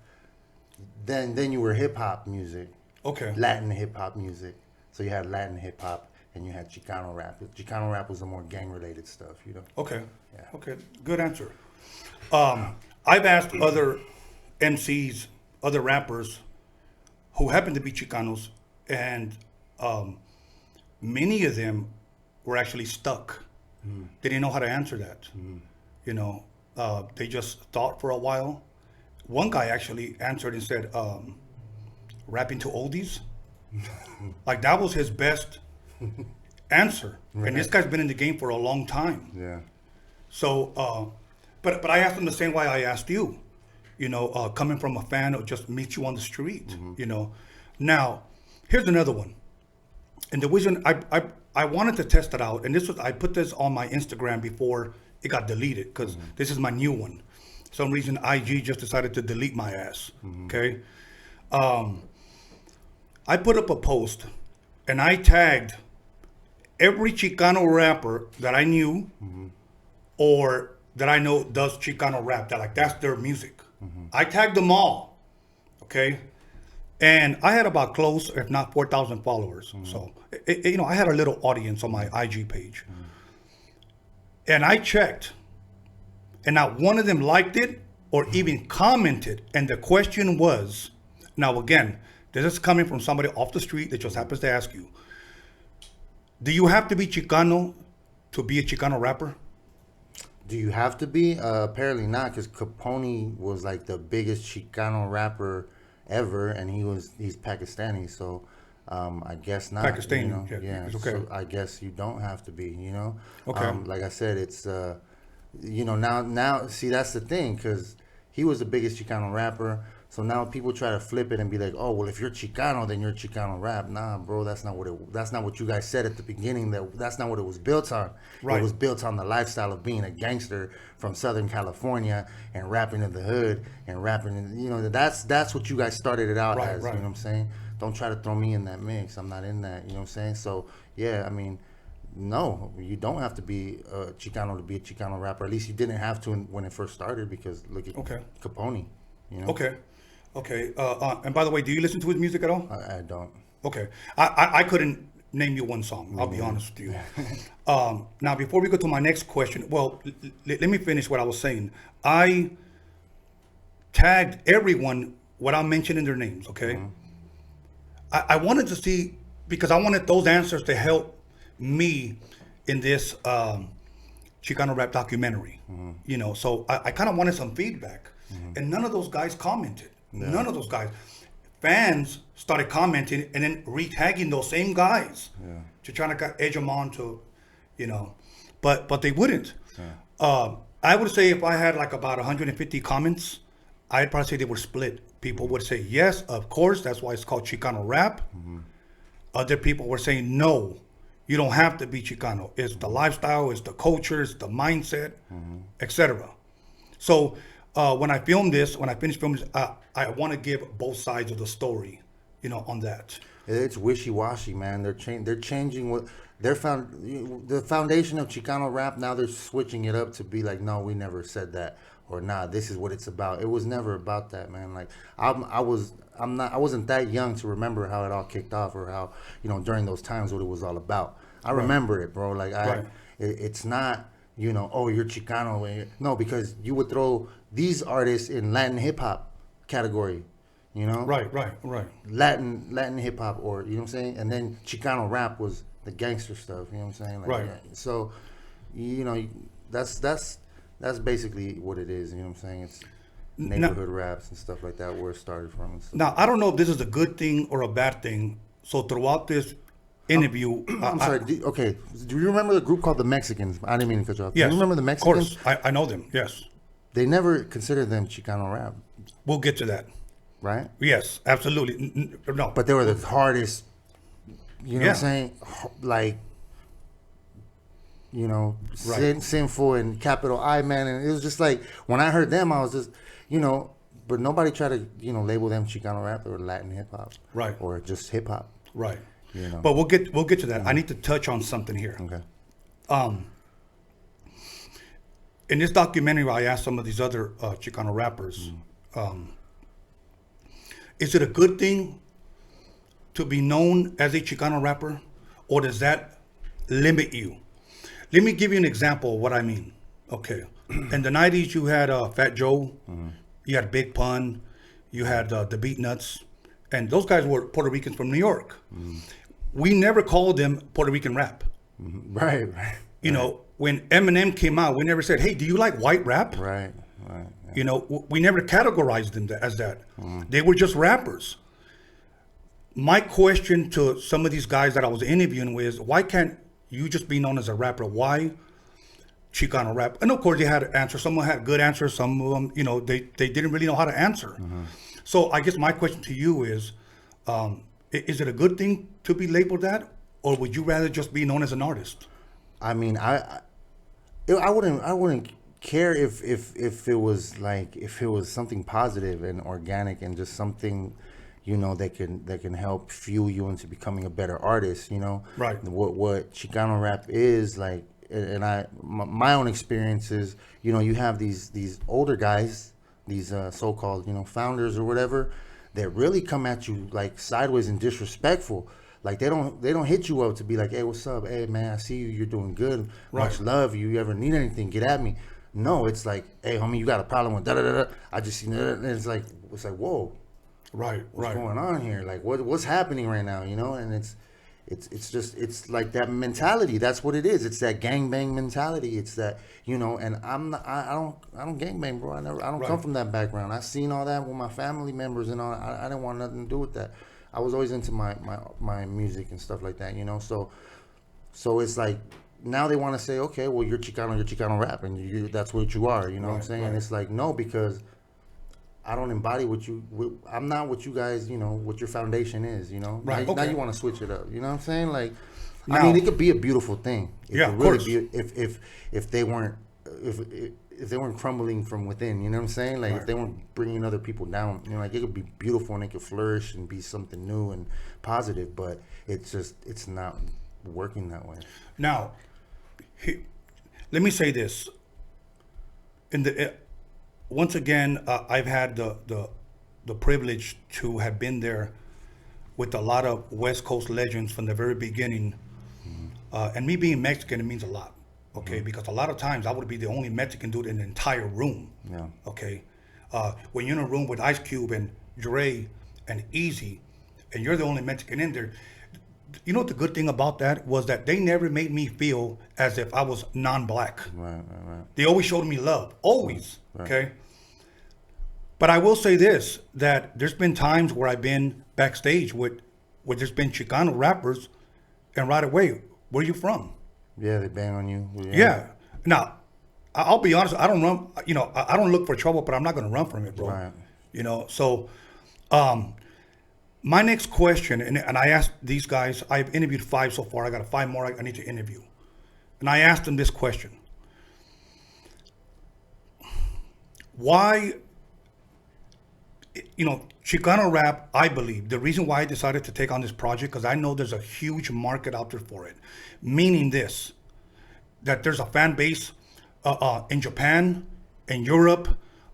then you were hip hop music. Latin hip hop music. So you had Latin hip hop and you had Chicano rap. Chicano rap was the more gang related stuff, Good answer. I've asked other MCs, other rappers who happen to be Chicanos, and many of them were actually stuck. They didn't know how to answer that. They just thought for a while. One guy actually answered and said, rapping to oldies. Like, that was his best answer. And this guy's been in the game for a long time. So, but I asked him the same way I asked you, coming from a fan who just meets you on the street, Now, here's another one. And the reason I wanted to test it out, and I put this on my Instagram before it got deleted, because this is my new one. For some reason, IG just decided to delete my ass. Okay. I put up a post and I tagged every Chicano rapper that I knew or that I know does Chicano rap, that's their music. I tagged them all. Okay. And I had about close, if not 4,000 followers. So, I had a little audience on my IG page. And I checked, and not one of them liked it or even commented. And the question was, now again, this is coming from somebody off the street that just happens to ask you, do you have to be Chicano to be a Chicano rapper? Do you have to be? Apparently not, because Capone was like the biggest Chicano rapper ever, and he's Pakistani, so I guess not. Pakistani, So I guess you don't have to be, like I said, it's now see, that's the thing, because he was the biggest Chicano rapper, So now people try to flip it and be like, oh, well, if you're Chicano, then you're Chicano rap. Nah, bro, that's not what you guys said at the beginning. That's not what it was built on. Right. It was built on the lifestyle of being a gangster from Southern California and rapping in the hood and rapping in, you know, that's what you guys started it out as, you know what I'm saying? Don't try to throw me in that mix. I'm not in that, you know what I'm saying? So, yeah, I mean, no, you don't have to be a Chicano to be a Chicano rapper. At least you didn't have to when it first started, because look at Capone, you know? Okay. And by the way, do you listen to his music at all? I don't. Okay. I couldn't name you one song. I'll be honest with you. Now, before we go to my next question, well, let me finish what I was saying. I tagged everyone without mentioning their names, okay? I wanted to see, because I wanted those answers to help me in this Chicano rap documentary, you know, so I kind of wanted some feedback, and none of those guys commented. None of those guys. Fans started commenting and then re-tagging those same guys to try to edge them on to, you know, but they wouldn't. I would say if I had like about 150 comments, I'd probably say they were split. People would say, yes, of course, that's why it's called Chicano rap. Other people were saying, no, you don't have to be Chicano. It's the lifestyle, it's the culture, it's the mindset, etc. So when I finished filming this, I want to give both sides of the story, you know, on that. It's wishy-washy, man. They're changing what the foundation of Chicano rap. Now they're switching it up to be like, no, we never said that, or nah, this is what it's about. It was never about that, man. Like I wasn't that young to remember how it all kicked off, or how, you know, during those times what it was all about. I remember it, bro. Like it's not, you know, oh, you're Chicano. No, because you would throw these artists in Latin hip hop category, you know? Right. Latin hip hop, or, you know what I'm saying? And then Chicano rap was the gangster stuff, you know what I'm saying? Like, right. Yeah. So, you know, that's basically what it is, you know what I'm saying? It's neighborhood raps and stuff like that, where it started from. And stuff. Now, I don't know if this is a good thing or a bad thing. So throughout this interview, I'm sorry. Do you remember the group called the Mexicans? I didn't mean to cut you off. Yes, do you remember the Mexicans? Of course, I know them. Yes. They never considered them Chicano rap. We'll get to that. Right? Yes, absolutely. No. But they were the hardest, you know what I'm saying? Like, you know, sinful and capital I, man. And it was just like, when I heard them, I was just, you know, but nobody tried to, you know, label them Chicano rap or Latin hip hop. Right. Or just hip hop. Right. You know. But we'll get to that. I need to touch on something here. Okay. In this documentary, I asked some of these other Chicano rappers, is it a good thing to be known as a Chicano rapper, or does that limit you? Let me give you an example of what I mean. Okay. In the 90s, you had Fat Joe, you had Big Pun, you had the Beatnuts, and those guys were Puerto Ricans from New York. We never called them Puerto Rican rap. Right. You know, when Eminem came out, we never said, hey, do you like white rap? Right. Yeah. You know, we never categorized them as that. They were just rappers. My question to some of these guys that I was interviewing with is, why can't you just be known as a rapper? Why Chicano rap? And of course, they had answers. Some had good answers. Some of them, you know, they didn't really know how to answer. So I guess my question to you is it a good thing to be labeled that? Or would you rather just be known as an artist? I mean, I wouldn't care if it was like, if it was something positive and organic and just something, you know, that can help fuel you into becoming a better artist, you know. Right. What Chicano rap is like, and my own experiences, you know, you have these older guys, these so-called, you know, founders or whatever, that really come at you like sideways and disrespectful. Like they don't hit you up to be like, hey, what's up? Hey, man, I see you. You're doing good. Much love. You ever need anything, get at me. No, it's like, hey, homie, you got a problem with da-da-da-da. I just seen it. And it's like, whoa. Right. What's going on here? Like, what's happening right now, you know? And it's like that mentality. That's what it is. It's that gangbang mentality. It's that, you know, and I don't gangbang, bro. I don't come from that background. I've seen all that with my family members and all. I didn't want nothing to do with that. I was always into my music and stuff like that, you know. So it's like, now they want to say, okay, well, you're Chicano rap, and that's what you are, you know what I'm saying? And it's like, no, because I don't embody I'm not what you guys, what your foundation is, Right. Now you want to switch it up. You know what I'm saying? Like, Now, I mean, it could be a beautiful thing. It yeah, could of really course. be if they weren't if they weren't crumbling from within. You know what I'm saying? Like, if they weren't bringing other people down. Like, it could be beautiful and it could flourish and be something new and positive. But it's not working that way. Now, let me say this. Once again, I've had the privilege to have been there with a lot of West Coast legends from the very beginning. And me being Mexican, it means a lot, okay? Because a lot of times I would be the only Mexican dude in the entire room, okay? When you're in a room with Ice Cube and Dre and Easy, and you're the only Mexican in there, you know what the good thing about that was that they never made me feel as if I was non-black. Right. They always showed me love, always, okay? But I will say this, that there's been times where I've been backstage where there's been Chicano rappers, and right away, where you from? Yeah, they bang on you. Yeah. Now, I'll be honest, I don't run, I don't look for trouble, but I'm not going to run from it, bro. Right. So my next question, and I asked these guys, I've interviewed 5 so far. I got 5 more I need to interview. And I asked them this question. Why, Chicano rap, I believe, the reason why I decided to take on this project, because I know there's a huge market out there for it. Meaning this, that there's a fan base in Japan, in Europe,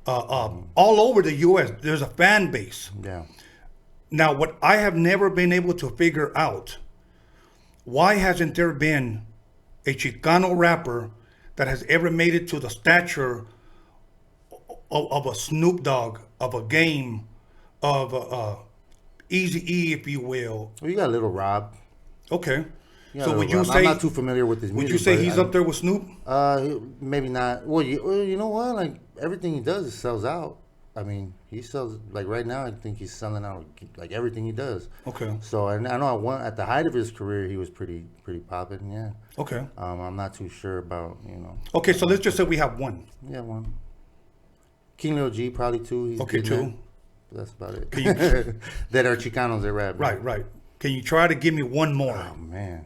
all over the U.S. There's a fan base. Yeah. Now, what I have never been able to figure out, why hasn't there been a Chicano rapper that has ever made it to the stature of a Snoop Dogg, of a Game, of a Eazy-E, if you will? Well, you got Little Rob. Okay. Yeah, So would you Rob. say... I'm not too familiar with his music. Would you say but he's up there with Snoop? Maybe not. Well, you know what? Like, everything he does sells out. I mean, he sells, like, right now, I think he's selling out, like, everything he does. Okay. So, and I know at the height of his career, he was pretty popping, yeah. Okay. I'm not too sure about, Okay, so let's just say we have one. Yeah, one. King Lil G, probably 2. He's Okay, getting 2. that. That's about it. That are Chicanos that rap. Right. Can you try to give me one more? Oh, man.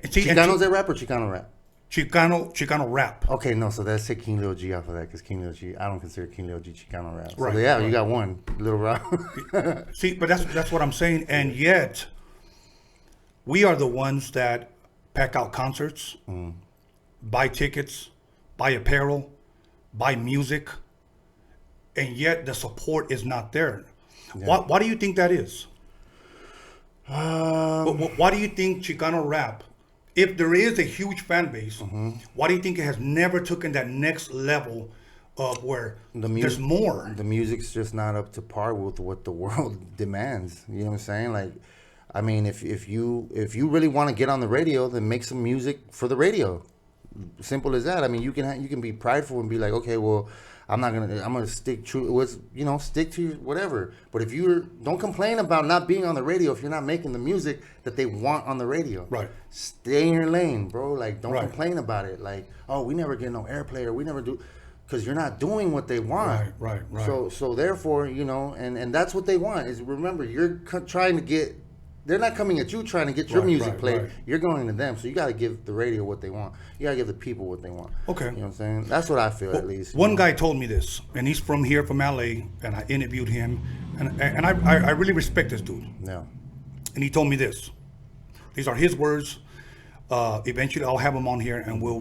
See, Chicanos that rap or Chicano rap? Chicano rap. Okay, no, so let's take King Lil G off of that, because King Lil G, I don't consider King Lil G Chicano rap. So Right, yeah, right. you got one, Little Rob. See, but that's what I'm saying. And yet, we are the ones that pack out concerts, buy tickets, buy apparel, buy music, and yet the support is not there. Yeah. Why do you think that is? Why do you think Chicano rap, if there is a huge fan base, why do you think it has never taken that next level of where there's more? The music's just not up to par with what the world demands. You know what I'm saying? Like, I mean, if you really want to get on the radio, then make some music for the radio. Simple as that. I mean, you can be prideful and be like, okay, well, I'm gonna stick true with, stick to whatever. But if don't complain about not being on the radio if you're not making the music that they want on the radio. Right. Stay in your lane, bro. Like, don't Right. complain about it. Like, oh, we never get no airplay, or we never do, because you're not doing what they want. Right. So therefore, and that's what they want is, remember, you're trying to get. They're not coming at you trying to get your music played. Right. You're going to them. So you got to give the radio what they want. You got to give the people what they want. Okay. You know what I'm saying? That's what I feel, at least. One guy told me this, and he's from here, from LA, and I interviewed him, and I really respect this dude. Yeah. And he told me this. These are his words. Eventually, I'll have him on here, and we'll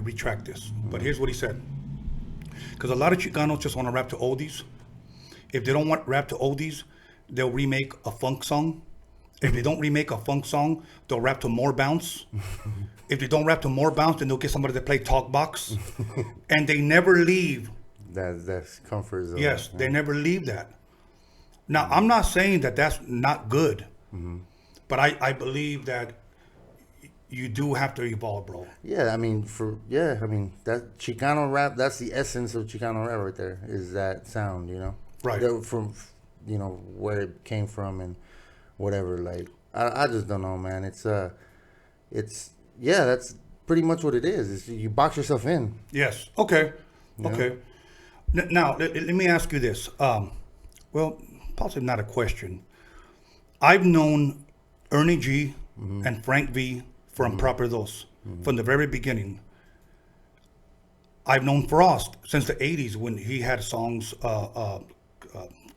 retract this. But here's what he said. Because a lot of Chicanos just want to rap to oldies. If they don't want rap to oldies, they'll remake a funk song. If they don't remake a funk song, they'll rap to More Bounce. If they don't rap to More Bounce, then they'll get somebody to play Talk Box. And they never leave. That's comfort zone. Yes, they never leave that. Now, I'm not saying that that's not good, but I believe that you do have to evolve, bro. Yeah, I mean, that Chicano rap, that's the essence of Chicano rap right there, is that sound, Right. From, where it came from and whatever. Like, I just don't know, man. It's that's pretty much what it is. You box yourself in. Yes. Okay. Okay. Now, let me ask you this. Well, possibly not a question. I've known Ernie G and Frank V from Proper Dos from the very beginning. I've known Frost since the 80s when he had songs.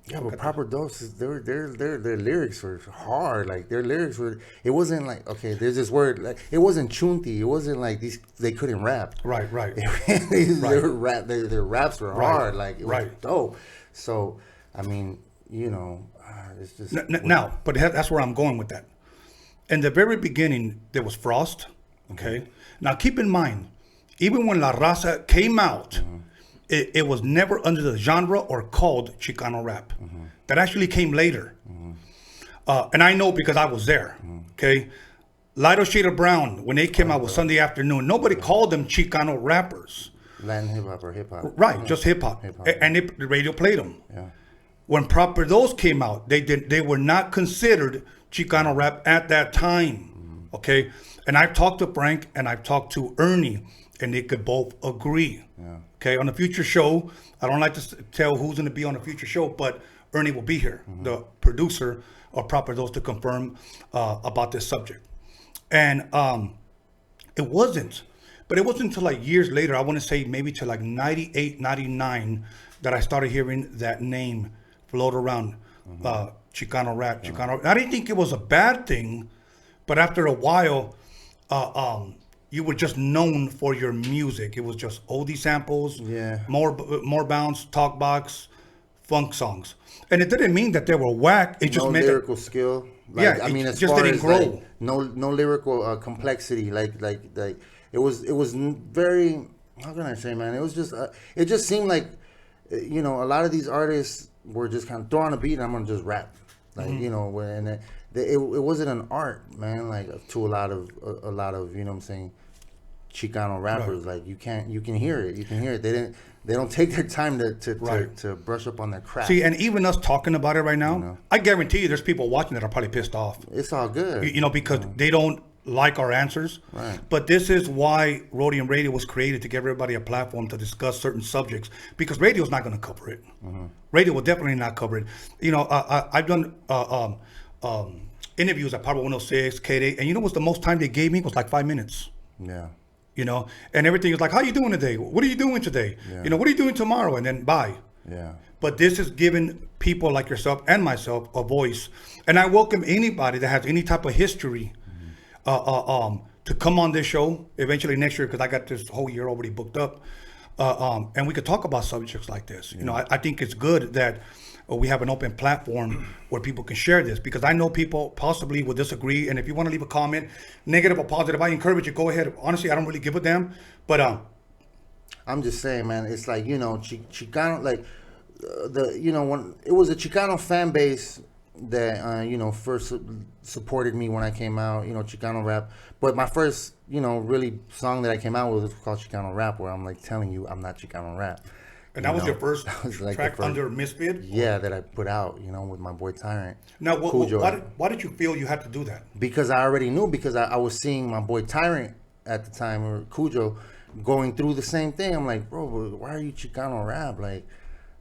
Yeah, but Proper Doses, their lyrics were hard. Like their lyrics were, it wasn't like, okay, there's this word, like it wasn't chunti. It wasn't like they couldn't rap. Right. Their raps were hard. Like it was dope. So I mean, it's just now, but that's where I'm going with that. In the very beginning, there was Frost. Okay. Now keep in mind, even when La Raza came out. It was never under the genre or called Chicano rap. That actually came later. And I know because I was there, okay? Lighter Shade of Brown, when they came out with Sunday Afternoon, nobody called them Chicano rappers. Latin hip-hop or hip-hop. Right, just hip-hop. And the radio played them. Yeah. When Proper Those came out, they were not considered Chicano rap at that time, okay? And I've talked to Frank and I've talked to Ernie, and they could both agree. Yeah. Okay, on the future show, I don't like to tell who's going to be on the future show, but Ernie will be here, the producer of Proper Those, to confirm about this subject. And it wasn't until like years later, I want to say maybe to like 98, 99, that I started hearing that name float around, Chicano rap, Chicano. I didn't think it was a bad thing, but after a while, you were just known for your music. It was just oldie samples, more bounce, talk box, funk songs, and it didn't mean that they were whack. It just meant lyrical skill. Like, I mean, as just far didn't as grow. Like, no lyrical complexity. Like it was very. How can I say, man? It was just. It just seemed like, a lot of these artists were just kind of throwing a beat and I'm gonna just rap, like and it wasn't an art, man. Like to a lot of you know what I'm saying. Chicano rappers, like you can hear it. They don't take their time to brush up on their craft. See, and even us talking about it right now, I guarantee you there's people watching that are probably pissed off. It's all good, because they don't like our answers. Right. But this is why Roadium Radio was created, to give everybody a platform to discuss certain subjects, because radio's not going to cover it. Radio will definitely not cover it. I've done interviews at Power 106, K8, and what's the most time they gave me was like 5 minutes. Yeah. And everything is like, how you doing today? What are you doing today? Yeah. What are you doing tomorrow? And then bye. Yeah. But this is giving people like yourself and myself a voice. And I welcome anybody that has any type of history to come on this show eventually next year, because I got this whole year already booked up. And we could talk about subjects like this. I think it's good that we have an open platform where people can share this, because I know people possibly will disagree. And if you want to leave a comment, negative or positive, I encourage you, go ahead. Honestly, I don't really give a damn. But I'm just saying, man, it's like, Chicano, like when it was a Chicano fan base that first supported me when I came out, Chicano rap. But my first really song that I came out with was called Chicano Rap, where I'm like telling you I'm not Chicano rap. And that was your first like track under Misfit? Yeah, that I put out, with my boy Tyrant. Now, why did you feel you had to do that? Because I already knew, because I was seeing my boy Tyrant at the time, or Cujo, going through the same thing. I'm like, bro, why are you Chicano rap? Like,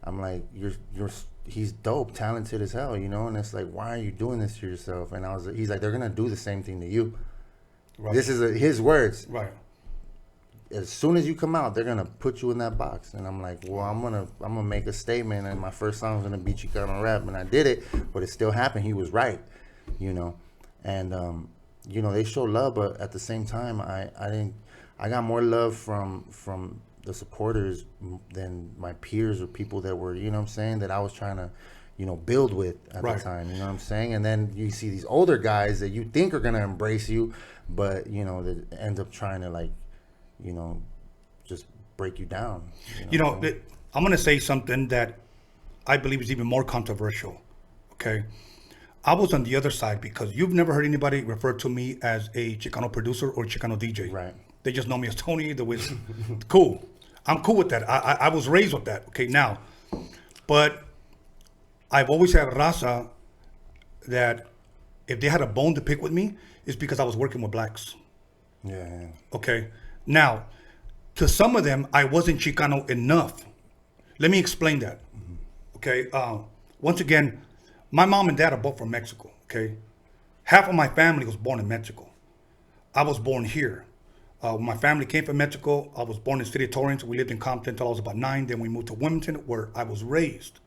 I'm like, he's dope, talented as hell, and it's like, why are you doing this to yourself? And he's like, they're gonna do the same thing to you. Right. This is his words. Right. As soon as you come out, they're gonna put you in that box. And I'm like, well, I'm gonna make a statement, and my first song is gonna be Chicano rap, and I did it, but it still happened. He was right, and they show love, but at the same time, I got more love from the supporters than my peers or people that were, that I was trying to, build with at the time, and then you see these older guys that you think are gonna embrace you, but that end up trying to just break you down. I'm going to say something that I believe is even more controversial. Okay. I was on the other side, because you've never heard anybody refer to me as a Chicano producer or Chicano DJ. Right. They just know me as Tony, the Wiz. Cool. I'm cool with that. I was raised with that. Okay. Now, but I've always had raza that if they had a bone to pick with me, it's because I was working with blacks. Yeah. Okay. Now, to some of them, I wasn't Chicano enough. Let me explain that. Okay. Once again, my mom and dad are both from Mexico. Okay. Half of my family was born in Mexico. I was born here. My family came from Mexico. I was born in the city of Torrance. We lived in Compton until I was about 9. Then we moved to Wilmington, where I was raised.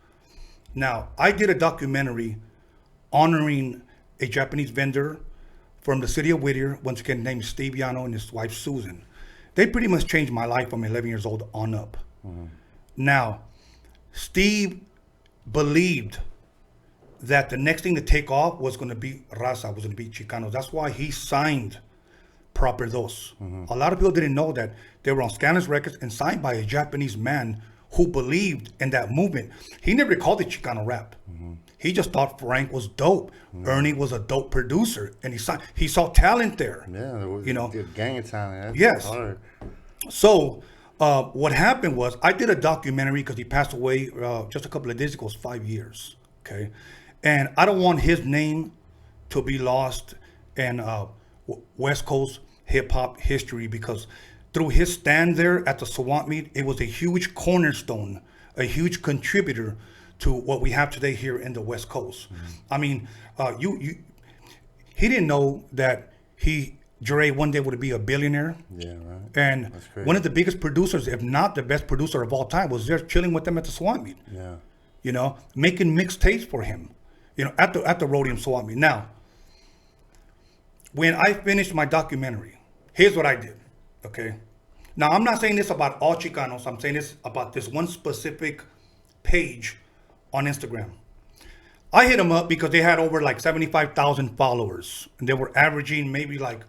Now, I did a documentary honoring a Japanese vendor from the city of Whittier, once again named Steve YANO and his wife Susan. They pretty much changed my life from 11 years old on up. Now, Steve believed that the next thing to take off was going to be Raza, was going to be Chicanos. That's why he signed Proper Dos. A lot of people didn't know that they were on SKANLESS Records and signed by a Japanese man who believed in that movement. He never called it Chicano rap. He just thought Frank was dope. Ernie was a dope producer, and he saw talent there. Yeah, there was, you know, a gang of talent. That's yes. hard. So what happened was I did a documentary because he passed away just a couple of days ago. It was 5 years. Okay, and I don't want his name to be lost in West Coast hip hop history, because through his stand there at the Swamp Meet, it was a huge cornerstone, a huge contributor to what we have today here in the West Coast. I mean, he didn't know that Dre one day would be a billionaire. Yeah, right. And one of the biggest producers, if not the best producer of all time, was there chilling with them at the Swamp Meet. Yeah. You know, making mixtapes for him. You know, at the Rhodium Swamp Meet. Now, when I finished my documentary, here's what I did. Okay. Now, I'm not saying this about all Chicanos. I'm saying this about this one specific page on Instagram. I hit them up because they had over like 75,000 followers, and they were averaging maybe like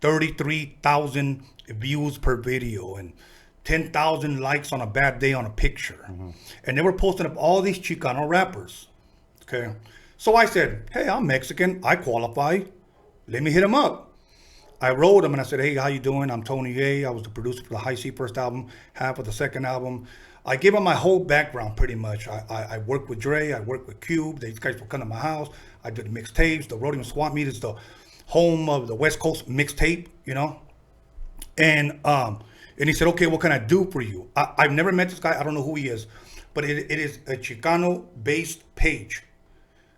33,000 views per video and 10,000 likes on a bad day on a picture. And they were posting up all these Chicano rappers. Okay. So I said, hey, I'm Mexican. I qualify. Let me hit them up. I wrote them and I said, hey, how you doing? I'm Tony A. I was the producer for the High C first album, half of the second album. I gave them my whole background pretty much. I worked with Dre, I worked with Cube. These guys would come to my house. I did mixtapes. The Rhodium Swamp Meet is the home of the West Coast mixtape, you know? And he said, okay, what can I do for you? I've never met this guy. I don't know who he is, but it is a Chicano-based page.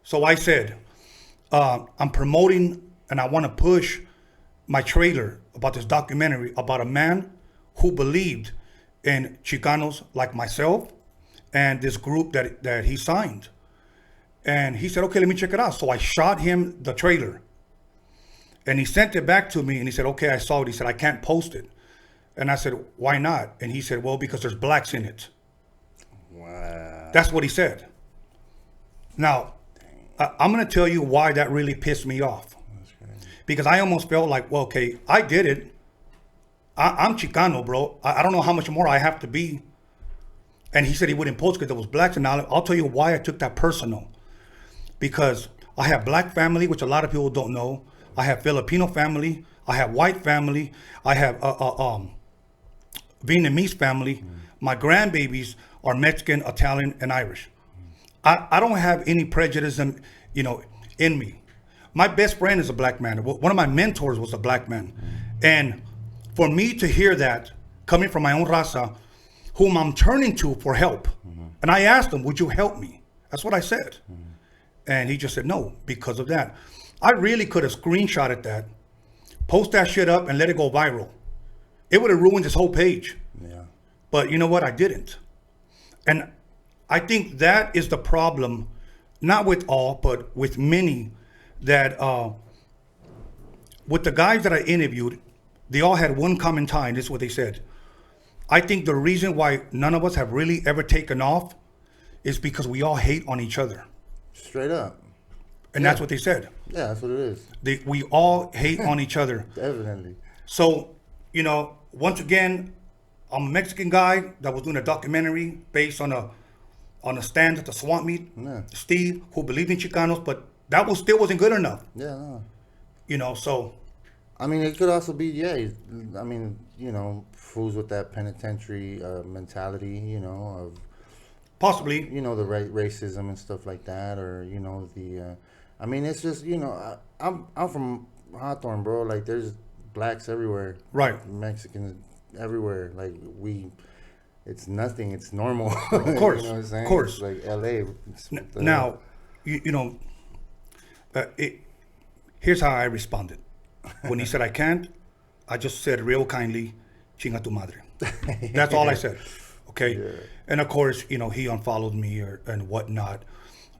So I said, I'm promoting and I want to push my trailer about this documentary about a man who believed in Chicanos like myself and this group that he signed. And he said, okay, let me check it out. So I shot him the trailer. And he sent it back to me and he said, okay, I saw it. He said, I can't post it. And I said, why not? And he said, well, because there's blacks in it. Wow. That's what he said. Now, I'm going to tell you why that really pissed me off. Because I almost felt like, well, okay, I did it. I'm Chicano, bro. I don't know how much more I have to be. And he said he wouldn't post because there was blacks. And I'll tell you why I took that personal. Because I have black family, which a lot of people don't know. I have Filipino family. I have white family. I have Vietnamese family. My grandbabies are Mexican, Italian, and Irish. I don't have any prejudice, in me. My best friend is a black man. One of my mentors was a black man. And for me to hear that coming from my own raza, whom I'm turning to for help, and I asked him, would you help me? That's what I said. And he just said no, because of that. I really could have screenshotted that, post that shit up and let it go viral. It would have ruined this whole page. Yeah. But you know what? I didn't. And I think that is the problem, not with all, but with many, that with the guys that I interviewed, they all had one common tie, and this is what they said. I think the reason why none of us have really ever taken off is because we all hate on each other. Straight up. And that's what they said. Yeah, that's what it is. We all hate on each other. Definitely. So, once again, I'm a Mexican guy that was doing a documentary based on a stand at the Swamp Meet. Yeah. Steve, who believed in Chicanos, but that still wasn't good enough. Yeah, no. So. I mean, it could also be, fools with that penitentiary mentality, of possibly, the racism and stuff like that, or I mean, it's just, I'm from Hawthorne, bro. Like, there's blacks everywhere, right? Mexicans, everywhere. Like it's nothing. It's normal. Of course, you know what I'm saying? of course. It's like LA. Now, you know, here's how I responded. When he said I can't, I just said real kindly, "Chinga tu madre." That's all I said. Okay, and of course, you know, he unfollowed me and whatnot.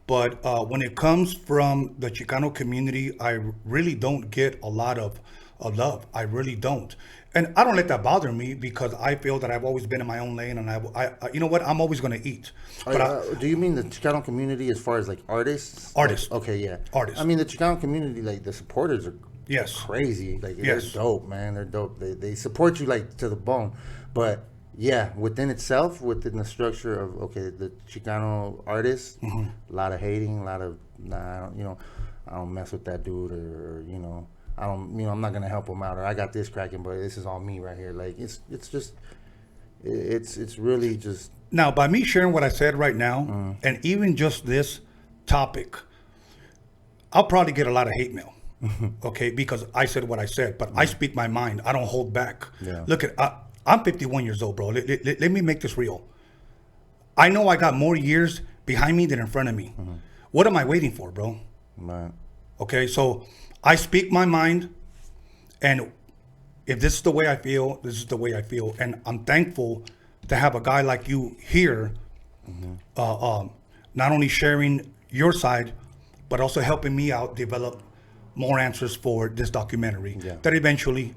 But when it comes from the Chicano community, I really don't get a lot of love. I really don't. And I don't let that bother me because I feel that I've always been in my own lane, and I you know what? I'm always going to eat. But do you mean the Chicano community as far as like artists? Artists. Okay, yeah. Artists. I mean, the Chicano community, like the supporters are crazy. Like they're dope, man. They're dope. They support you like to the bone. But yeah, within itself, within the structure of the Chicano artists, a lot of hating, a lot of I don't mess with that dude, or you know. I don't, I'm not gonna help him out, or I got this cracking, but this is all me right here. Like it's really just. Now, by me sharing what I said right now, and even just this topic, I'll probably get a lot of hate mail, okay, because I said what I said. But I speak my mind. I don't hold back. Yeah. Look I'm 51 years old, bro. Let me make this real. I know I got more years behind me than in front of me. What am I waiting for, bro? Right. Okay, so I speak my mind, and if this is the way I feel, this is the way I feel. And I'm thankful to have a guy like you here, not only sharing your side, but also helping me out develop more answers for this documentary that eventually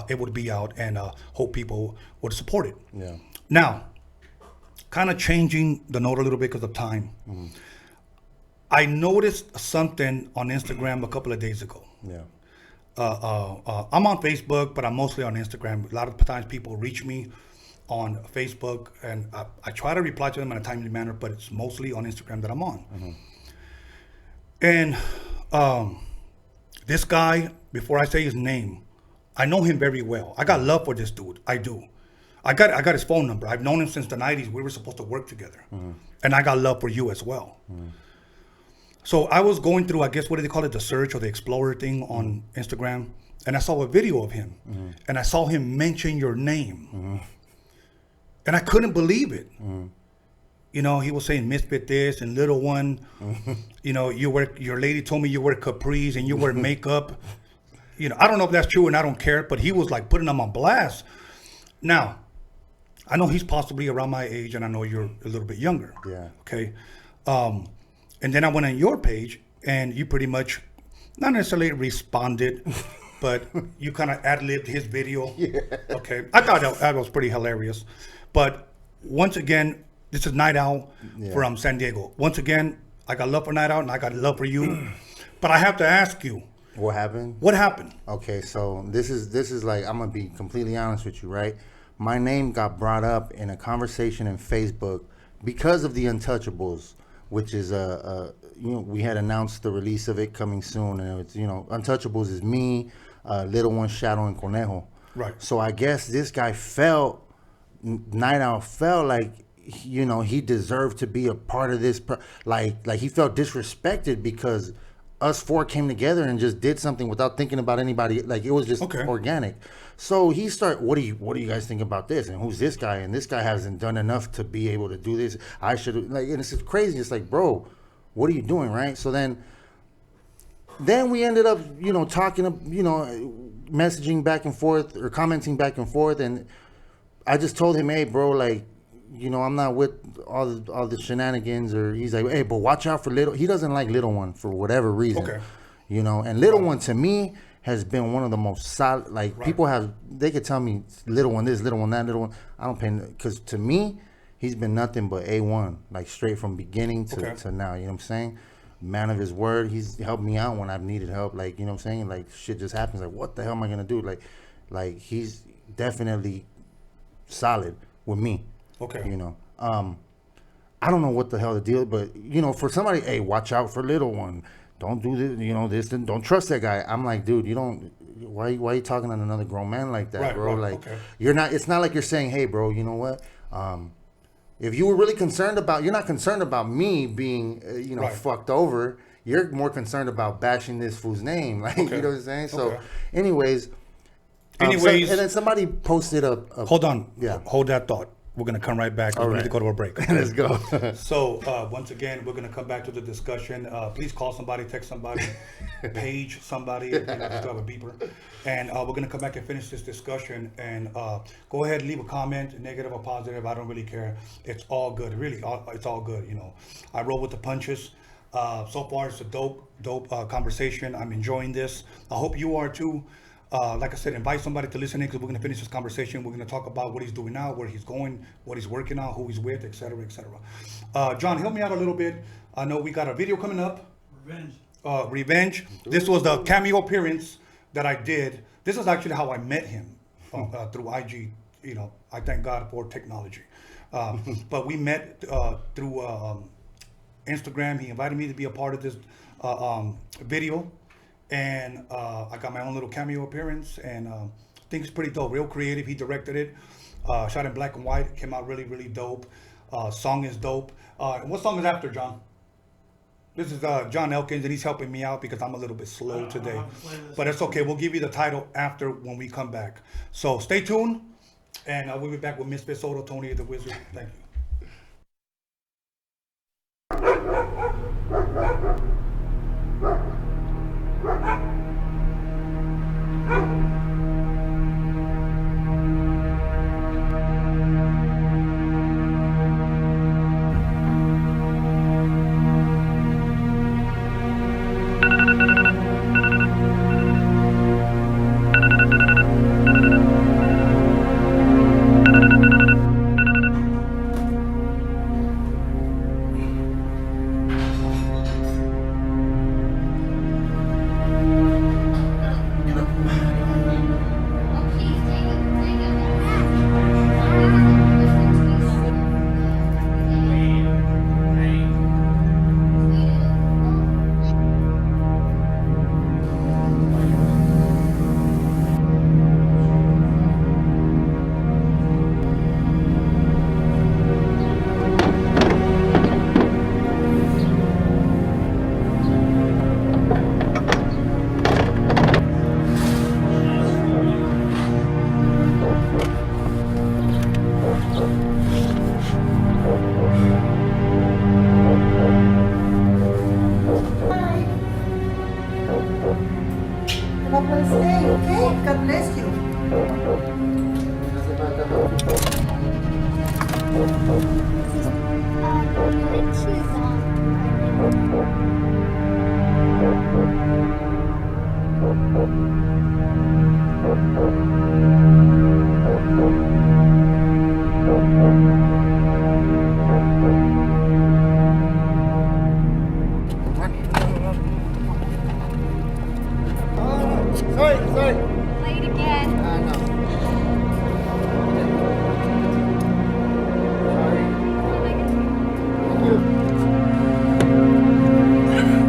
it would be out, and hope people would support it. Yeah. Now, kind of changing the note a little bit because of time. I noticed something on Instagram a couple of days ago. Yeah. I'm on Facebook, but I'm mostly on Instagram. A lot of times people reach me on Facebook, and I try to reply to them in a timely manner, but it's mostly on Instagram that I'm on. And this guy, before I say his name, I know him very well. I got love for this dude. I do. I got his phone number. I've known him since the 90s. We were supposed to work together. And I got love for you as well. So I was going through, I guess, what do they call it? The search or the explorer thing on Instagram. And I saw a video of him. And I saw him mention your name. And I couldn't believe it. You know, he was saying Misfit this and Little One. You know, your lady told me you wear capris and you wear makeup. You know, I don't know if that's true, and I don't care, but he was like putting them on blast. Now, I know he's possibly around my age, and I know you're a little bit younger. Yeah. Okay. And then I went on your page, and you pretty much, not necessarily responded, but you kind of ad-libbed his video. Okay. I thought that was pretty hilarious. But once again, this is Night Owl from San Diego. Once again, I got love for Night Owl, and I got love for you. But I have to ask you. What happened? What happened? Okay, so this is like, I'm gonna be completely honest with you, right? My name got brought up in a conversation in Facebook because of the Untouchables, which is we had announced the release of it coming soon, and it's Untouchables is me, Little One, Shadow, and Conejo. Right. So I guess this guy Night Owl felt like he deserved to be a part of this, like he felt disrespected because us four came together and just did something without thinking about anybody. Like it was just organic. So he started, what do you guys think about this? And who's this guy? And this guy hasn't done enough to be able to do this. I should, like, and it's just crazy. It's like, bro, what are you doing, right? So then we ended up, talking, messaging back and forth or commenting back and forth. And I just told him, hey, bro, like, I'm not with all the shenanigans. Or he's like, hey, but watch out for Little. He doesn't like Little One for whatever reason. Okay. And Little One to me has been one of the most solid. Like people they could tell me Little One this, Little One that, Little One. I don't pay, because to me, he's been nothing but A1, like straight from beginning to now. You know what I'm saying? Man of his word. He's helped me out when I've needed help. Like, you know what I'm saying? Like shit just happens. Like, what the hell am I gonna do? Like he's definitely solid with me. Okay. I don't know what the hell the deal, but for somebody, hey, watch out for Little One. Don't do this, don't trust that guy. I'm like, dude, why are you talking to another grown man like that, bro? Right, like, you're not. It's not like you're saying, hey, bro, you know what? If you were really concerned about, you're not concerned about me being, fucked over. You're more concerned about bashing this fool's name, like, you know what I'm saying? So, anyways. Anyways, and then somebody posted a hold on. Yeah. Hold that thought. We're going to come right back. All We right. need to go to a break. Let's go. So, once again, we're going to come back to the discussion. Please call somebody, text somebody, page somebody. You know, just have a beeper. And we're going to come back and finish this discussion. And go ahead, leave a comment, negative or positive. I don't really care. It's all good. Really, it's all good. You know, I roll with the punches. So far, it's a dope conversation. I'm enjoying this. I hope you are too. Like I said, invite somebody to listen in because we're going to finish this conversation. We're going to talk about what he's doing now, where he's going, what he's working on, who he's with, etc., etc. John, help me out a little bit. I know we got a video coming up. Revenge. This was the cameo appearance that I did. This is actually how I met him through IG. You know, I thank God for technology. But we met through Instagram. He invited me to be a part of this video. And I got my own little cameo appearance, and I think it's pretty dope. Real creative. He directed it. Shot in black and white. It came out really, really dope. Song is dope. And what song is after, John? This is John Elkins, and he's helping me out because I'm a little bit slow today. But it's okay. We'll give you the title after when we come back. So stay tuned, and we'll be back with Misfit Soto, Tony the Wizard. Thank you. God bless you. Sorry. Play it again. No. Sorry. Thank you.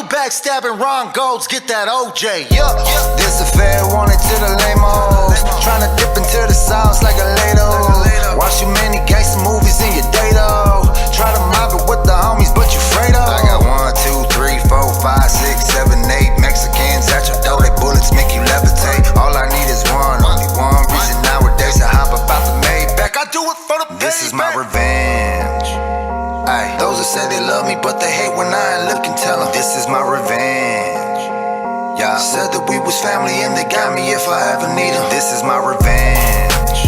backstabbing Ron Golds, get that OJ. Yup. This affair wanted to the lame-os. Tryna dip into the sauce like a Lado. Watch too many gangster movies in your day though. Try to mob it with the homies, but you afraid of. I got 1, 2, 3, 4, 5, 6, 7, 8 Mexicans at your door. They bullets make you levitate. All I need is one, only one reason nowadays to hop about the Maybach. I do it for the This is my revenge. Ay, those that say they love me, but they hate when I ain't looking. Tell them this is my revenge. Y'all said that we was family and they got me if I ever need them. This is my revenge.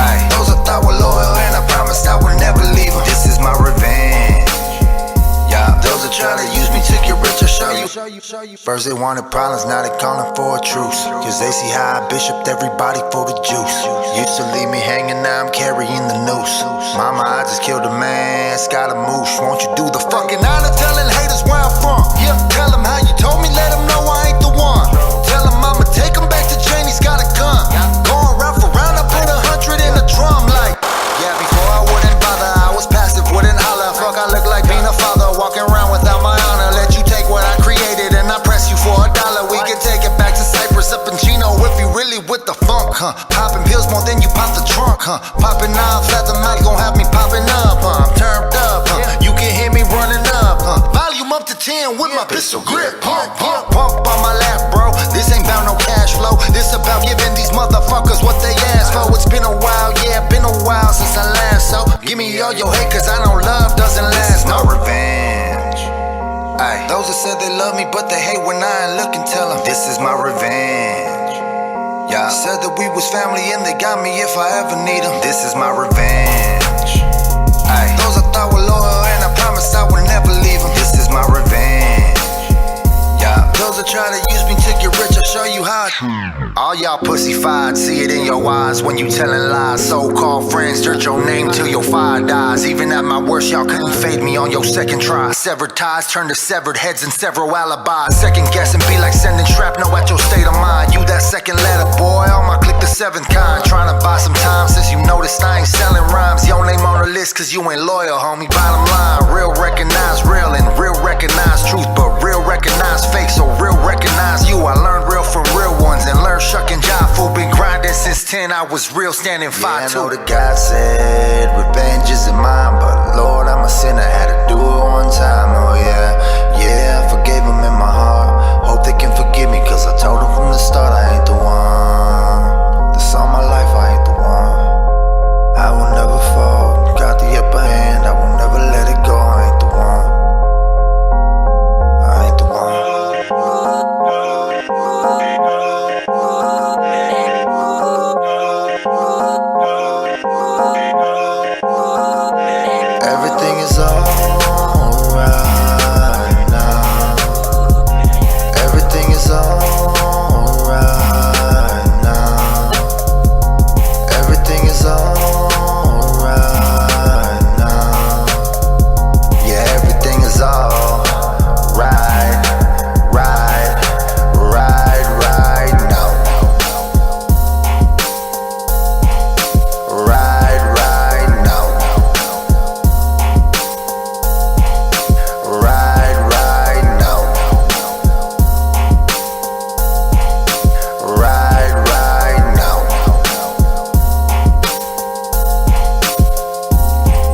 Ay, those I thought were loyal and I promised I would never leave them. This is my revenge. Yeah, those that try to use me to get rich, I'll show you. First they wanted problems, now they calling for a truce. Cause they see how I bishoped everybody for the juice. Used to leave me hanging, now I'm carrying the noose. Mama, I just killed a man, got a moosh. Won't you do the fucking honor telling haters where I'm from? Yeah, tell them how you told me, let them know I ain't the one. Tell them I'ma take him back to Janie's got a gun. Going round for round, I put 100 in a drum like. Yeah, before I wouldn't bother, I was passive, wouldn't holler. Fuck, I look like being a father, walking around without my honor. Let you take what I created and I press you for $1. We can take it back to Cyprus up in Chino if you really with the funk, huh? Popping pills more than you pop the trunk, huh? Popping off, let the mouth gon' have me popping up, huh? I'm turned up, huh? You can hear me running up, huh? Volume up to 10 with my pistol grip, pump, pump, pump on my lap, bro. This ain't bout no cash flow. This about giving these motherfuckers what they ask for. It's been a while, yeah, been a while since I last. So give me all your hate, cause I know love doesn't last. No revenge. Ay, those that said they love me, but they hate when I ain't looking. Tell them this is my revenge. Yeah, said that we was family and they got me if I ever need them. This is my revenge. Ay, those I thought were loyal and I promised I would never leave them. This is my revenge. Yeah, those that try to use me to get rich, I'll show you how. All y'all pussy-fied, see it in your eyes when you telling lies. So-called friends dirt your name till your fire dies. Even at my worst, y'all couldn't fade me on your second try. Severed ties turn to severed heads and several alibis. Second guessing be like sending shrapnel at your state of mind. You that second letter, boy, on my click the seventh kind. Trying to buy some time since you noticed I ain't selling rhymes. Your name on the list cause you ain't loyal, homie. Bottom line, real recognize real and real recognize truth, but real recognize fake, so real recognize you. I learned real from real ones and learned shucking job fool. Been grinding since 10, I was real standing 5'2". I know the God said revenge isn't mine, but Lord, I'm a sinner, had to do it one time. Oh yeah, yeah, I forgave them in my heart. Hope they can forgive me, cause I told them from the start I ain't the one. That's all my life, I ain't the one. I will never fall, got the upper hand, I will never let it go. I ain't the one. I ain't the one. Everything is alright now. Everything is alright now. Everything is alright now. Yeah, everything is alright, right now. Right now. Right now. Right now.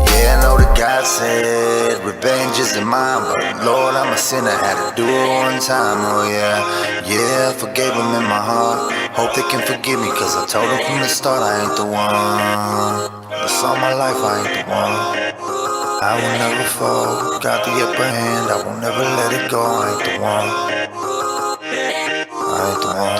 Yeah, I know that God said revenge isn't mine, but Lord, I'm a sinner, had to do it one time. Oh yeah, yeah, I forgave them in my heart. Hope they can forgive me, cause I told them from the start I ain't the one. That's all my life, I ain't the one. I will never fall, got the upper hand, I will never let it go. I ain't the one. I ain't the one.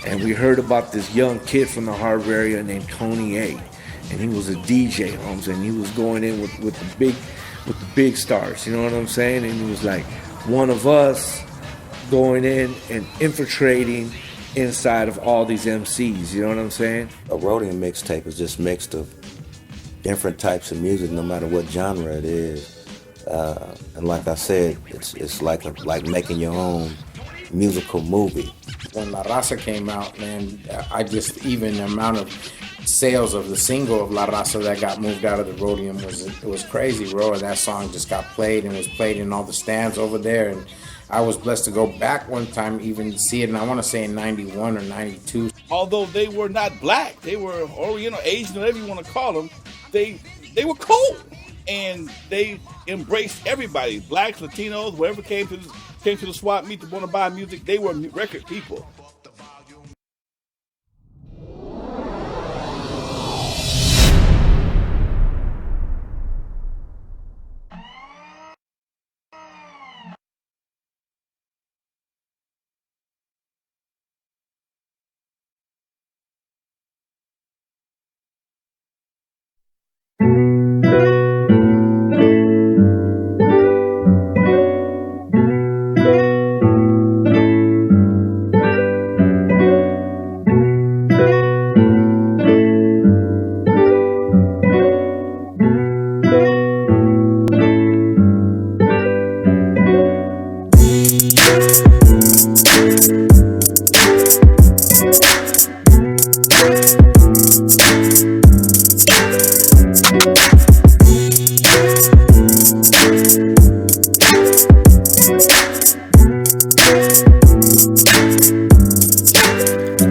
And we heard about this young kid from the Harbor area named Tony A. And he was a DJ, Holmes, and he was going in with the big stars, you know what I'm saying? And he was like one of us going in and infiltrating inside of all these MCs, you know what I'm saying? A Rhodium mixtape is just mixed of different types of music, no matter what genre it is. And like I said, it's like making your own musical movie. When La Raza came out, man, I just, even the amount of sales of the single of La Raza that got moved out of the Rhodium was crazy, bro. And that song just got played and was played in all the stands over there. And I was blessed to go back one time, even see it, and I want to say in 91 or 92. Although they were not black, they were Oriental, Asian, whatever you want to call them, they were cool. And they embraced everybody, blacks, Latinos, whoever came to the swap meet to want to buy music, they were record people.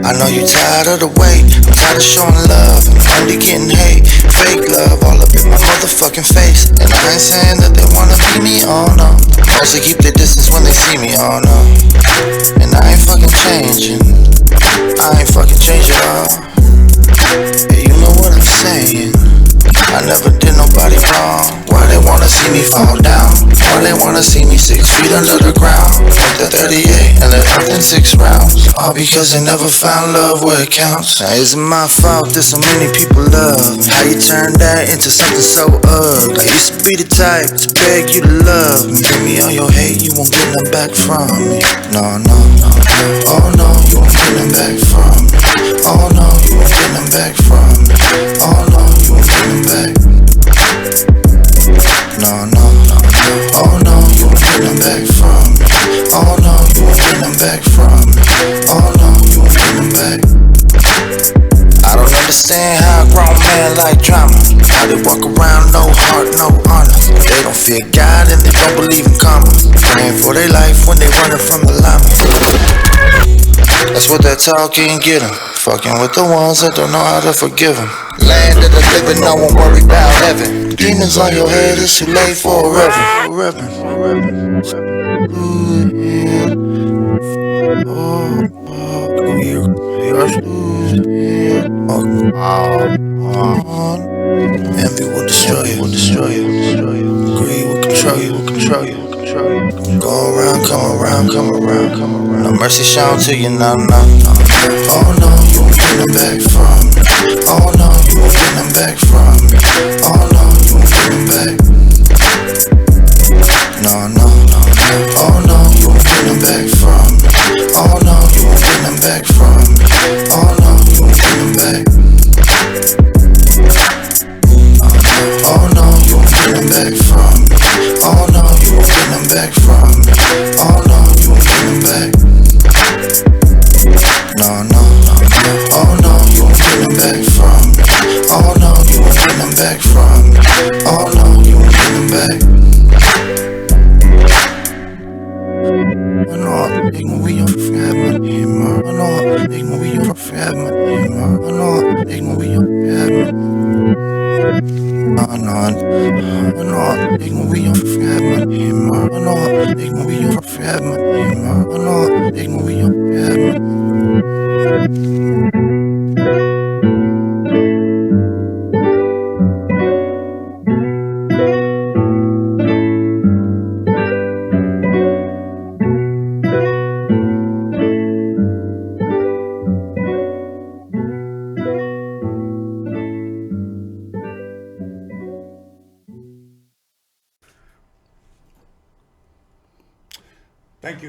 I know you tired of the wait, I'm tired of showing love and only getting hate. Fake love all up in my motherfucking face. And I ain't saying that they wanna be me, oh no. Mostly keep their distance when they see me, oh no. And I ain't fucking changing, I ain't fucking changing at all. Yeah, you know what I'm saying, I never did nobody wrong. Why they wanna see me fall down? Why they wanna see me 6 feet under the ground? With the 38 and the earth in 6 rounds. All because they never found love where it counts. Now is it my fault that so many people love? How you turned that into something so ugly? I used to be the type to beg you to love me. Give me all your hate, you won't get none back from me. No, no, no, oh no, you won't get none back from me. Oh no, you won't get none back from me. Oh no, you won't get none back. No, no, no, oh no, you won't get them back from me. Oh no, you won't get them back from me. Oh no, you won't get them back. I don't understand how a grown man like drama. How they walk around, no heart, no honor. They don't fear God and they don't believe in karma. Praying for their life when they running from the llama. That's what that talking get them. Fucking with the ones that don't know how to forgive them. Land of the living, no one worry about heaven. Demons on your head, it's too late for a reverend. Envy will destroy you, greed will control you. Go around, come around. No mercy shown to you, no. Oh no, you won't get them back from me. Oh no, you won't get them back from me. Oh no, you won't get them back. No, no, oh no, you won't get them back from me. Oh no, you won't get them back from me. Oh no, you won't get them back. Oh no, you won't get them back from me. Oh no, you won't get them back from me. Oh no, you won't get them back. No, no, oh no, you won't get them back from me. Oh no, you won't get them back from me. Oh no, you won't get them back. I know I'm big when we don't have my name. I know I'm big when we don't have my name. I know I'm big when we don't have my name. I know I'm big when we don't have my name. I know I'm big when we don't have my name. I know I'm big when we don't have my name.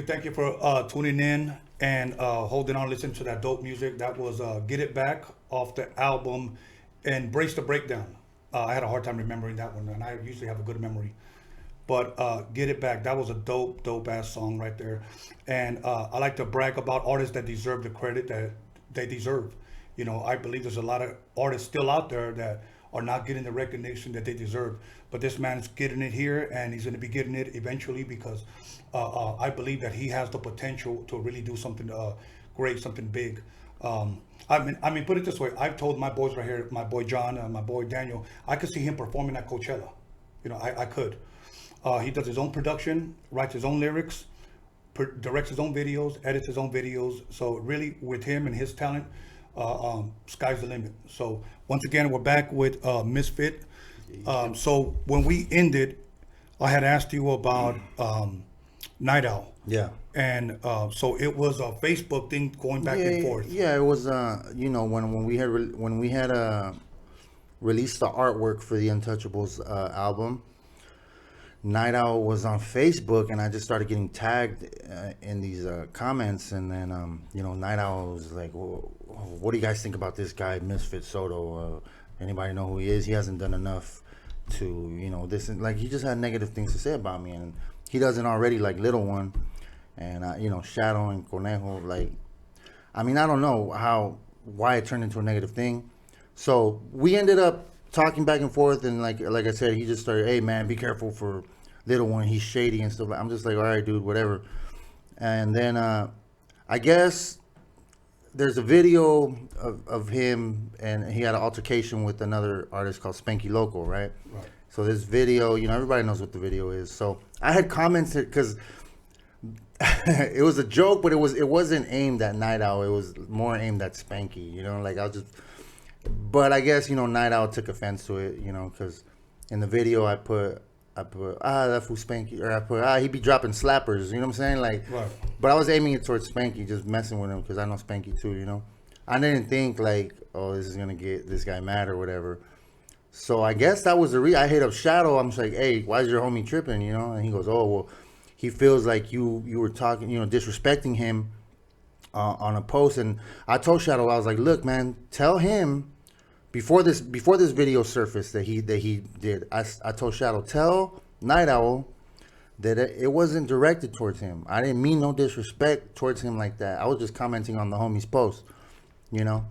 Thank you for tuning in and holding on, listening to that dope music. That was Get It Back off the album Embrace the Breakdown. I had a hard time remembering that one, and I usually have a good memory. But Get It Back, that was a dope ass song right there. And I like to brag about artists that deserve the credit that they deserve. You know, I believe there's a lot of artists still out there that are not getting the recognition that they deserve. But this man's getting it here, and he's going to be getting it eventually because I believe that he has the potential to really do something great, something big. I mean, put it this way. I've told my boys right here, my boy John and my boy Daniel, I could see him performing at Coachella. You know, I could. He does his own production, writes his own lyrics, directs his own videos, edits his own videos. So really, with him and his talent, sky's the limit. So once again, we're back with Misfit. So when we ended, I had asked you about Night Owl. Yeah. And so it was a Facebook thing going back and forth. Yeah, it was. You know, when we had released the artwork for the Untouchables album, Night Owl was on Facebook, and I just started getting tagged in these comments, and then you know, Night Owl was like, well, "What do you guys think about this guy, Misfit Soto? Anybody know who he is? He hasn't done enough to, you know, this." And like, he just had negative things to say about me, and he doesn't already like Little One, and you know, Shadow and Conejo. Like, I mean, I don't know why it turned into a negative thing. So we ended up talking back and forth, and like I said, he just started, "Hey man, be careful for Little One, he's shady and stuff." I'm just like, all right, dude, whatever. And then I guess there's a video of him, and he had an altercation with another artist called Spanky Loco, right? So this video, you know, everybody knows what the video is. So I had commented because it was a joke, but it wasn't aimed at Night Owl. It was more aimed at Spanky, you know, like but I guess, you know, Night Owl took offense to it, you know, because in the video I put that fool Spanky, or I put he be dropping slappers, you know what I'm saying, like. Right. But I was aiming it towards Spanky, just messing with him because I know Spanky too, you know. I didn't think like, oh, this is gonna get this guy mad or whatever. So I guess that was the I hit up Shadow. I'm just like, "Hey, why is your homie tripping?" You know, and he goes, "Oh, well, he feels like you were talking, you know, disrespecting him on a post." And I told Shadow, I was like, "Look, man, tell him." Before this video surfaced that he did, I told Shadow, tell Night Owl that it wasn't directed towards him. I didn't mean no disrespect towards him like that. I was just commenting on the homie's post, you know.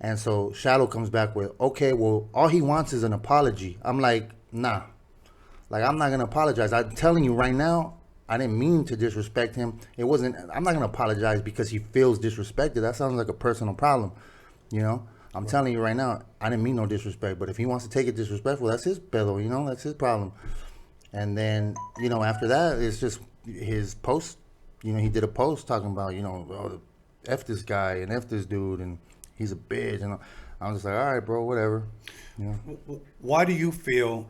And so Shadow comes back with, "Okay, well, all he wants is an apology." I'm like, nah, like, I'm not gonna apologize. I'm telling you right now, I didn't mean to disrespect him. I'm not gonna apologize because he feels disrespected. That sounds like a personal problem, you know. I'm telling you right now, I didn't mean no disrespect, but if he wants to take it disrespectful, that's his pedo, you know, that's his problem. And then, you know, after that, it's just his post, you know, he did a post talking about, you know, oh, F this guy and F this dude, and he's a bitch, and I'm just like, all right, bro, whatever, you know. Why do you feel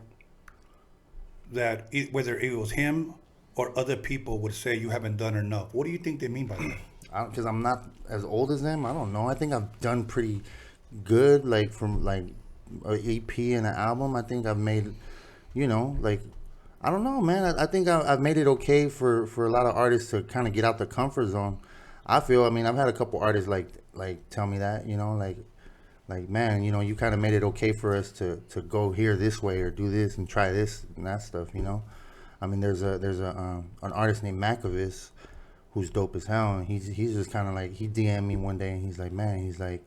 that whether it was him or other people would say you haven't done enough? What do you think they mean by that? Because I'm not as old as them, I don't know. I think I've done pretty good, like from like an EP and an album. I think I've made, you know, like, I don't know, man. I think I've made it okay for a lot of artists to kind of get out the comfort zone. I feel, I mean, I've had a couple artists like tell me that, you know, like, man, you know, you kind of made it okay for us to go here this way or do this and try this and that stuff, you know. I mean, there's an artist named Macavis who's dope as hell, and he's just kind of like, he DM'd me one day and he's like, man, he's like,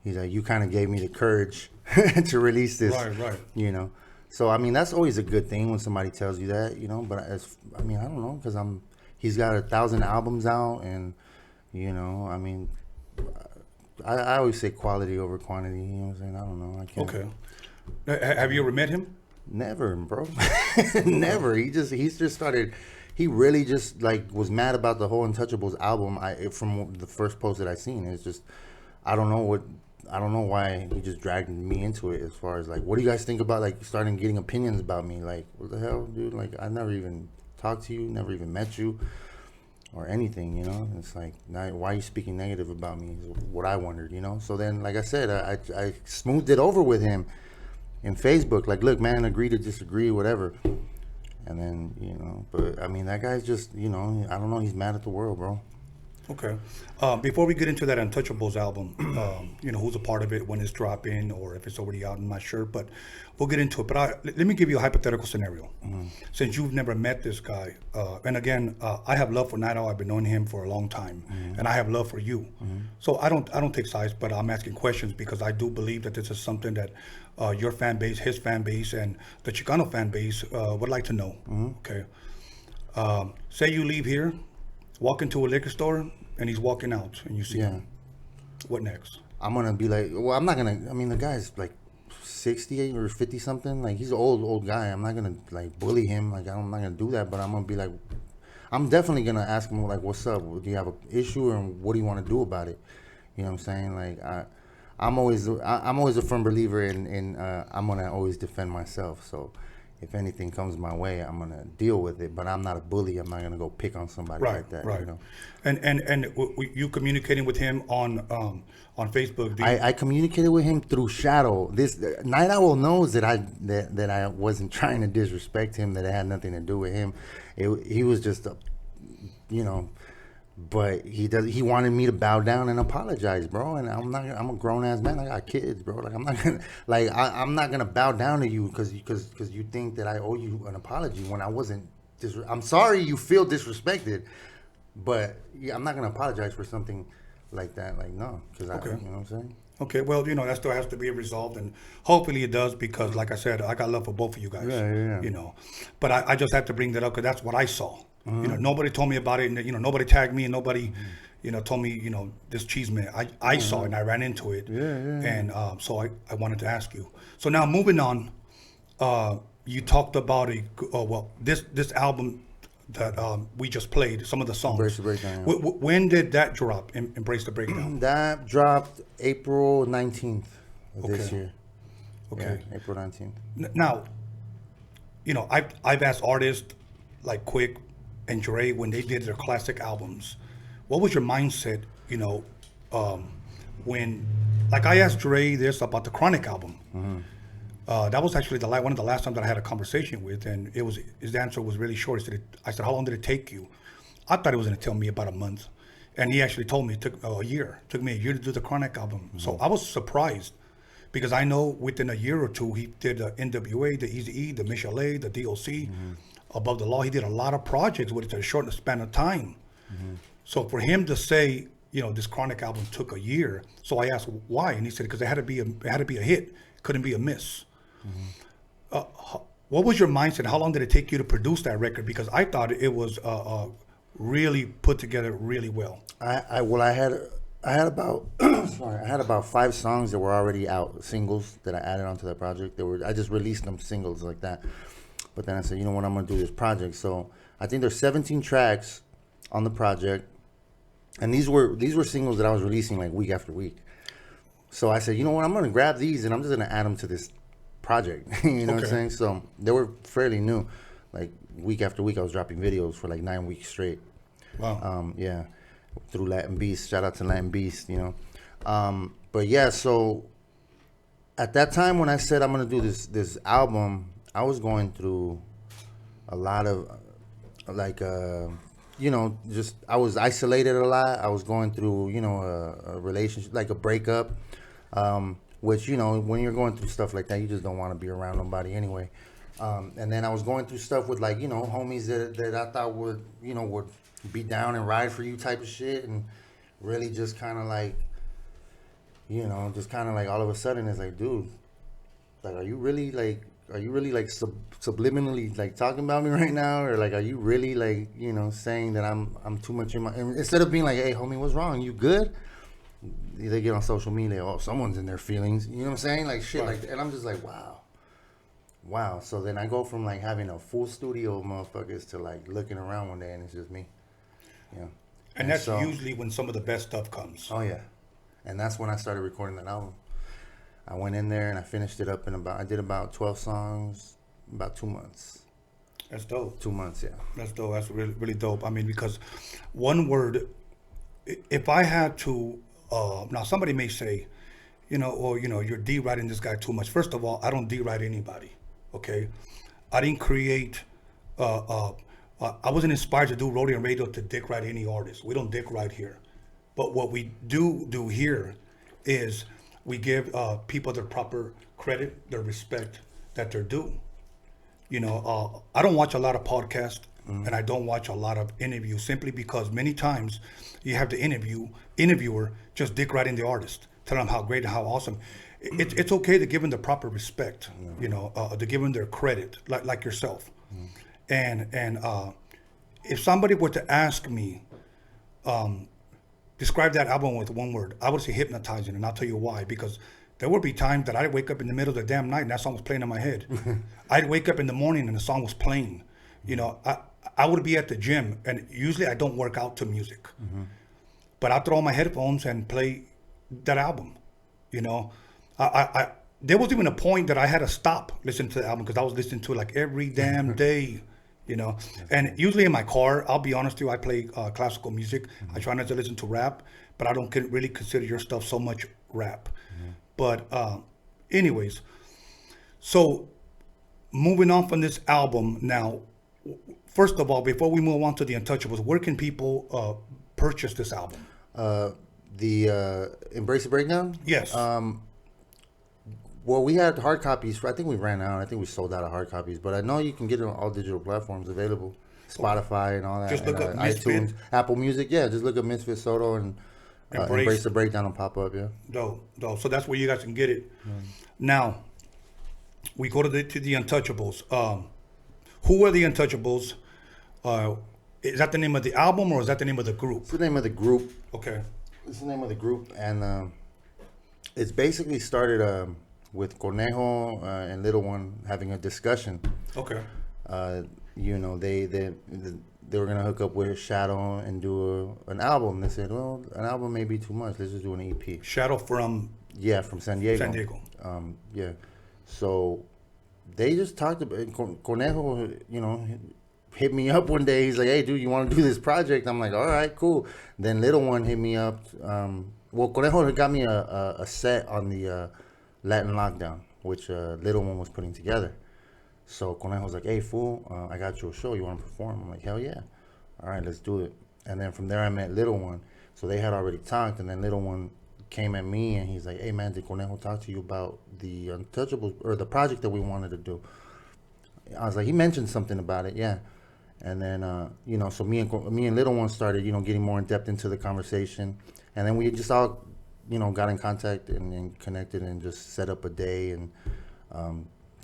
you kind of gave me the courage to release this, right. You know. So I mean, that's always a good thing when somebody tells you that, you know. But I mean, I don't know, because he's got 1,000 albums out, and you know, I mean, I always say quality over quantity. You know what I'm saying? I don't know. I can't. Okay. Have you ever met him? Never, bro. Never. He's just started. He really just like was mad about the whole Untouchables album. From the first post that I seen, it's just, I don't know why he just dragged me into it, as far as like, what do you guys think about like starting getting opinions about me? Like, what the hell, dude? Like, I never even talked to you, never even met you or anything, you know? It's like, now, why are you speaking negative about me is what I wondered, you know? So then, like I said, I smoothed it over with him in Facebook. Like, look, man, agree to disagree, whatever. And then, you know, but I mean, that guy's just, you know, I don't know, he's mad at the world, bro. Okay. Before we get into that Untouchables album, who's a part of it, when it's dropping, or if it's already out, I'm not sure, but we'll get into it. But let me give you a hypothetical scenario. Since you've never met this guy, and again, I have love for Night Owl. I've been knowing him for a long time, and I have love for you. So I don't take sides, but I'm asking questions because I do believe that this is something that your fan base, his fan base, and the Chicano fan base would like to know. Okay. Say you leave here, walk into a liquor store, and he's walking out, and you see him. What next? I'm gonna be like, well, I'm not gonna. I mean, the guy's like 68 or 50 something. Like, he's an old guy. I'm not gonna like bully him. Like, I'm not gonna do that. But I'm gonna be like, I'm definitely gonna ask him like, what's up? Do you have an issue, and what do you want to do about it? You know what I'm saying? Like, I'm always a firm believer in I'm gonna always defend myself. So if anything comes my way, I'm gonna deal with it. But I'm not a bully. I'm not gonna go pick on somebody like that. Right. You know? And you communicating with him on Facebook? I communicated with him through Shadow. This Night Owl knows that I wasn't trying to disrespect him. That it had nothing to do with him. He was just but he wanted me to bow down and apologize, bro. And I'm a grown ass man. I got kids, bro. Like, I'm not gonna I'm not gonna bow down to you because you think that I owe you an apology when I wasn't. I'm sorry you feel disrespected, but I'm not gonna apologize for something like that. Like, no, because you know what I'm saying. Okay, well, that still has to be resolved, and hopefully it does, because, like I said, I got love for both of you guys. Yeah. But I just have to bring that up because that's what I saw. Nobody told me about it, and nobody tagged me, and nobody, told me, this cheese man. I saw it, and I ran into it. And so I wanted to ask you. So now moving on, you talked about this album that we just played, some of the songs. Embrace the Breakdown. Yeah. When did that drop? Embrace the Breakdown. That dropped April 19th of this year. Okay. Yeah, April 19th. Now, I've asked artists like Quick and Dre when they did their classic albums, what was your mindset? When, like, I asked Dre this about the Chronic album. That was actually one of the last times that I had a conversation with, and his answer was really short. I said, how long did it take you? I thought he was going to tell me about a month, and he actually told me it took a year. It took me a year to do the Chronic album. So I was surprised, because I know within a year or two he did the NWA, the Eazy-E, the Michelet, the DOC, Above the Law. He did a lot of projects with a short span of time. So for him to say, this Chronic album took a year, so I asked why, and he said because it had to be a hit, couldn't be a miss. What was your mindset? How long did it take you to produce that record? Because I thought it was really put together really well. I had about I had about 5 songs that were already out, singles that I added onto that project. I just released them singles like that. But then I said, you know what, I'm gonna do this project. So I think there's 17 tracks on the project, and these were singles that I was releasing like week after week. So I said, you know what, I'm gonna grab these and I'm just gonna add them to this project. You know what I'm saying? So they were fairly new. Like week after week, I was dropping videos for like 9 weeks straight. Wow. Through Latin Beast. Shout out to Latin Beast. But yeah, so at that time when I said I'm gonna do this album, I was going through a lot of just I was isolated a lot. I was going through a relationship, like a breakup. Which, when you're going through stuff like that, you just don't want to be around nobody anyway. And then I was going through stuff with homies that I thought would be down and ride for you type of shit, and really just kind of like, all of a sudden it's like, dude, like, are you really subliminally like talking about me right now, or like, are you really like, saying that I'm too much in my, and instead of being like, hey homie, what's wrong? You good? They get on social media, oh, someone's in their feelings. You know what I'm saying? Like shit, like, and I'm just like, wow. So then I go from like having a full studio of motherfuckers to like looking around one day and it's just me. Yeah. And that's usually when some of the best stuff comes. Oh yeah. And that's when I started recording that album. I went in there and I finished it up I did about 12 songs, about 2 months. That's dope. 2 months, yeah. That's dope. That's really, really dope. I mean, because one word, if I had to, now somebody may say, you're D-writing this guy too much. First of all, I don't D-write anybody, okay? I didn't create I wasn't inspired to do Roadium Radio to dick ride any artist. We don't dick ride here. But what we do here is we give people their proper credit, their respect that they're due. You know, I don't watch a lot of podcasts, and I don't watch a lot of interviews simply because many times you have the interviewer just dick riding the artist, tell them how great and how awesome. It's okay to give them the proper respect, you know, to give them their credit, like yourself. And if somebody were to ask me, describe that album with one word, I would say hypnotizing, and I'll tell you why. Because there would be times that I'd wake up in the middle of the damn night and that song was playing in my head. I'd wake up in the morning and the song was playing. You know, I would be at the gym, and usually I don't work out to music. But I throw on my headphones and play that album. You know, there was even a point that I had to stop listening to the album because I was listening to it like every damn day. You know, and usually in my car, I'll be honest with you, I play classical music. I try not to listen to rap, but I don't really consider your stuff so much rap. But anyways, so moving on from this album now, first of all, before we move on to the Untouchables, where can people purchase this album? The Embrace the Breakdown? Yes. Well, we had hard copies. I think we ran out. I think we sold out of hard copies. But I know you can get it on all digital platforms available. Spotify and all that. Just look up iTunes, Apple Music. Yeah, just look up Misfit Soto and Embrace the Breakdown will pop up. Yeah. Dope. So that's where you guys can get it. Now, we go to the Untouchables. Who are the Untouchables? Is that the name of the album or is that the name of the group? It's the name of the group. Okay. It's the name of the group, and it's basically started with Conejo and Little One having a discussion. Okay. You know, they were gonna hook up with Shadow and do an album. They said, well, an album may be too much. Let's just do an EP. Shadow from? Yeah, from San Diego. San Diego. Yeah. So they just talked about Conejo. You know, hit me up one day. He's like, hey, dude, you want to do this project? I'm like, all right, cool. Then Little One hit me up. Well, Conejo got me a set on the Latin Lockdown, which Little One was putting together. So Conejo's like, hey, fool, I got you a show. You want to perform? I'm like, hell yeah. All right, let's do it. And then from there, I met Little One. So they had already talked, and then Little One came at me, and he's like, hey, man, did Conejo talk to you about the Untouchables, or the project that we wanted to do? I was like, he mentioned something about it, yeah. And then, you know, so me and Little One started, you know, getting more in depth into the conversation. And then we just all, you know, got in contact and connected and just set up a day. And,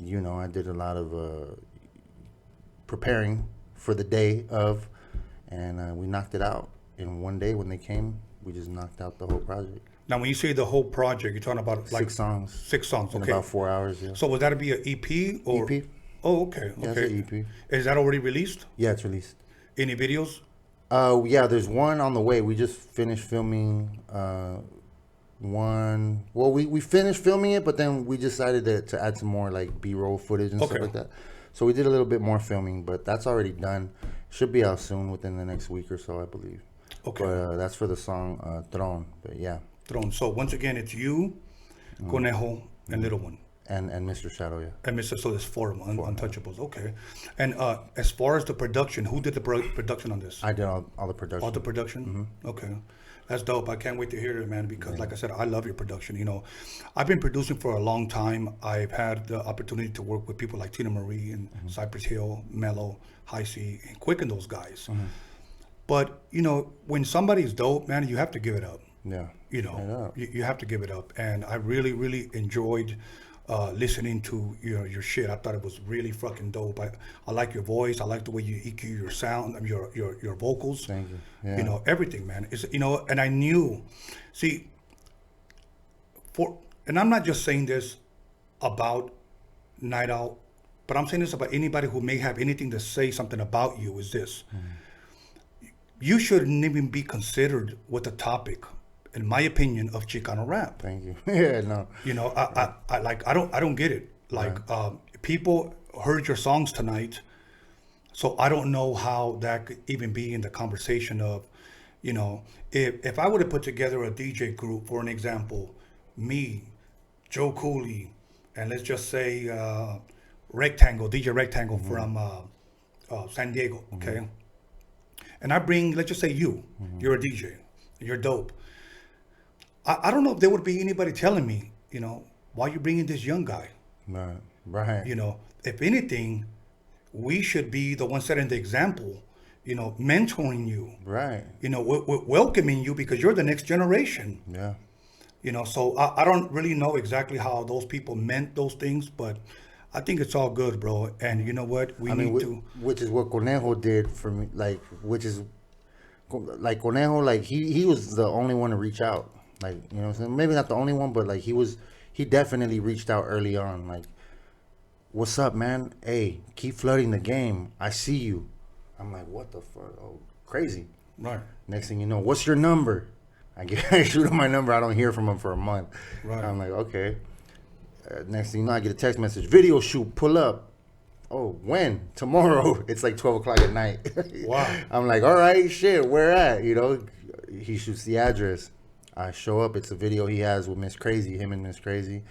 you know, I did a lot of preparing for the day of, and we knocked it out. And one day when they came, we just knocked out the whole project. Now, when you say the whole project, you're talking about like 6 songs. 6 songs, okay. In about 4 hours, yeah. So would that be an EP or? EP. Oh, okay. Yeah, Okay. it's an EP. Is that already released? Yeah, it's released. Any videos? Yeah, there's one on the way. We just finished filming one. Well, we finished filming it, but then we decided to add some more like B-roll footage and stuff like that. So we did a little bit more filming, but that's already done. Should be out soon, within the next week or so, I believe. Okay. But that's for the song Throne. But yeah. Throne. So once again, it's you, Conejo, and Little One. And Mr. Shadow, yeah. And Mr. So there's 4 Untouchables. Okay. And as far as the production, who did the production on this? I did all the production. All the production? Okay. That's dope. I can't wait to hear it, man, because like I said, I love your production. You know, I've been producing for a long time. I've had the opportunity to work with people like Tina Marie and Cypress Hill, Mello, High C, and Quick and those guys. But, you know, when somebody's dope, man, you have to give it up. Yeah. You know, you have to give it up. And I really, really enjoyed listening to your shit. I thought it was really fucking dope. I like your voice. I like the way you EQ your sound, your vocals. Thank you. Yeah. You know, everything, man. It's, you know, and I knew, see, and I'm not just saying this about Night Out, but I'm saying this about anybody who may have anything to say something about you, is this. You shouldn't even be considered with the topic, in my opinion, of Chicano rap. Thank you. Yeah, no. You know, I don't get it. Like, people heard your songs tonight, so I don't know how that could even be in the conversation of, you know, if I would have put together a DJ group, for an example, me, Joe Cooley, and let's just say DJ Rectangle from San Diego, okay? And I bring, let's just say you're a DJ, you're dope. I don't know if there would be anybody telling me, you know, why you bringing this young guy? Right. You know, if anything, we should be the ones setting the example, you know, mentoring you. Right. You know, we're welcoming you because you're the next generation. Yeah. You know, so I don't really know exactly how those people meant those things, but I think it's all good, bro. And you know what? Which is what Conejo did for me, like, which is, like, Conejo, like, he was the only one to reach out. Like, you know what I'm saying? Maybe not the only one, but, like, he definitely reached out early on. Like, what's up, man? Hey, keep flooding the game. I see you. I'm like, what the fuck? Oh, crazy. Right. Next thing you know, what's your number? I shoot him my number. I don't hear from him for a month. Right. I'm like, okay. Next thing you know, I get a text message. Video shoot, pull up. Oh, when? Tomorrow. It's like 12 o'clock at night. Wow. I'm like, all right, shit, where at? You know, he shoots the address. I show up. It's a video he has with Miss Crazy, him and Miss Crazy.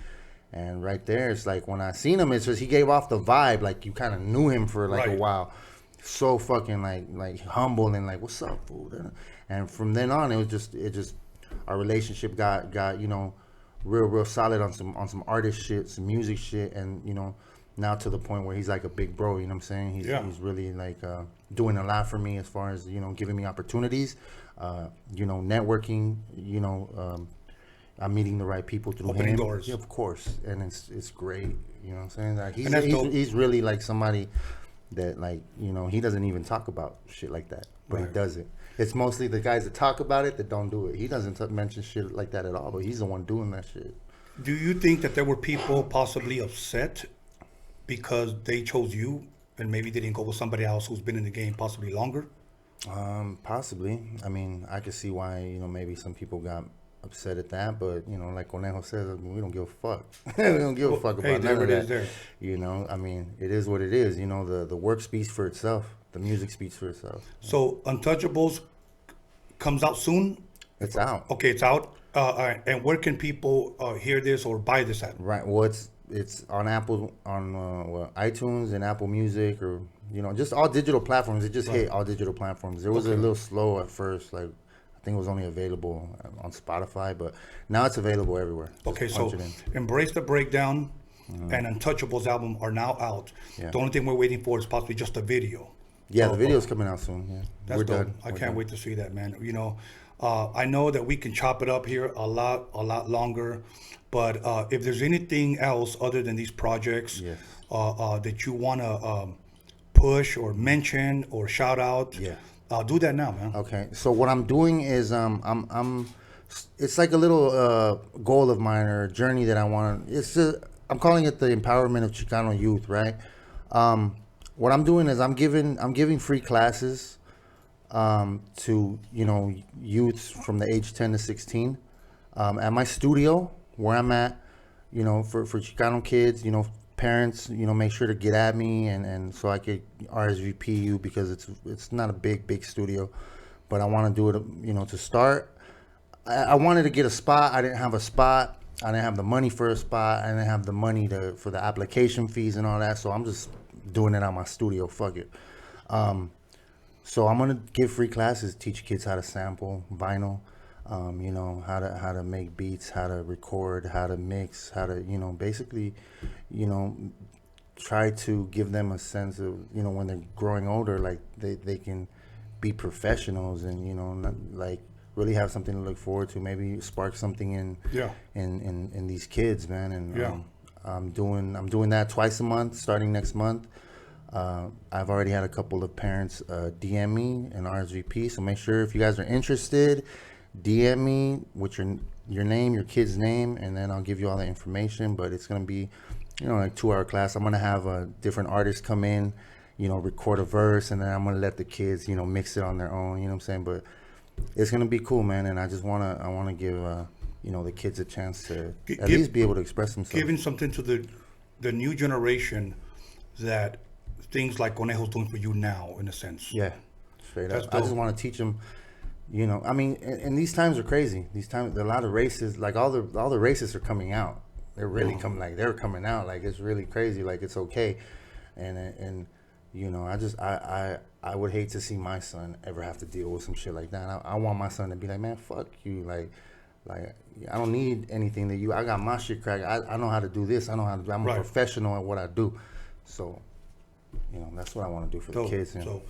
And right there, it's like when I seen him, it's just he gave off the vibe. Like you kind of knew him for like a while. So fucking like humble and like, what's up, fool? And from then on, it just our relationship got you know, real solid on some artist shit, some music shit, and you know, now to the point where he's like a big bro. You know what I'm saying? He's really like doing a lot for me as far as, you know, giving me opportunities, you know, networking. You know, I'm meeting the right people through opening him. doors. Yeah, of course, and it's great. You know what I'm saying? Like he's really like somebody that, like, you know, he doesn't even talk about shit like that, but he does it. It's mostly the guys that talk about it that don't do it. He doesn't mention shit like that at all, but he's the one doing that shit. Do you think that there were people possibly upset because they chose you and maybe they didn't go with somebody else who's been in the game possibly longer? Possibly. I mean, I could see why, you know, maybe some people got upset at that, but, you know, like Conejo says, I mean, we don't give a fuck. We don't give a fuck about none of that. You know, I mean, it is what it is. You know, the work speaks for itself. The music speaks for itself. So Untouchables comes out soon? It's out. Okay, it's out. All right. And where can people hear this or buy this at? Right. Well, it's on Apple, on iTunes and Apple Music, or, you know, just all digital platforms. It just hit all digital platforms. It was a little slow at first. Like, I think it was only available on Spotify, but now it's available everywhere. Okay, so Embrace the Breakdown and Untouchables album are now out. The only thing we're waiting for is possibly just a video. Yeah, the video's coming out soon. Yeah, that's dope. I can't wait to see that, man. You know, I know that we can chop it up here a lot longer, but if there's anything else other than these projects that you want to push or mention or shout out, do that now, man. Okay, so what I'm doing is it's like a little goal of mine or journey that I want. I'm calling it the empowerment of Chicano youth, right? What I'm doing is I'm giving free classes to, you know, youths from the age 10 to 16 at my studio where I'm at, you know, for Chicano kids. You know, parents, you know, make sure to get at me and so I could RSVP you, because it's not a big studio, but I want to do it, you know, to start. I wanted to get a spot. I didn't have a spot. I didn't have the money for a spot. I didn't have the money for the application fees and all that. So I'm just doing it at my studio. Fuck it. So I'm gonna give free classes, teach kids how to sample vinyl, you know, how to make beats, how to record, how to mix, how to, you know, basically, you know, try to give them a sense of, you know, when they're growing older, like they can be professionals and, you know, not, like, really have something to look forward to. Maybe spark something in these kids, man. And I'm doing that twice a month, starting next month. I've already had a couple of parents DM me and RSVP, so make sure if you guys are interested, DM me with your name, your kid's name, and then I'll give you all the information. But it's gonna be, you know, like 2-hour class. I'm gonna have different artists come in, you know, record a verse, and then I'm gonna let the kids, you know, mix it on their own. You know what I'm saying? But it's gonna be cool, man. And I wanna give you know, the kids a chance to at least be able to express themselves. Giving something to the new generation that things like Conejo's doing for you now, in a sense. Yeah, straight up. I just want to teach them, you know, I mean, and these times are crazy. These times, a lot of races, like all the racists are coming out. They're really they're coming out. Like, it's really crazy. Like, it's okay. And you know, I would hate to see my son ever have to deal with some shit like that. I want my son to be like, man, fuck you, like I don't need anything that you. I got my shit cracked. I know how to do this. I know how to. I'm a professional at what I do. So, you know, that's what I want to do for the kids. You know? So,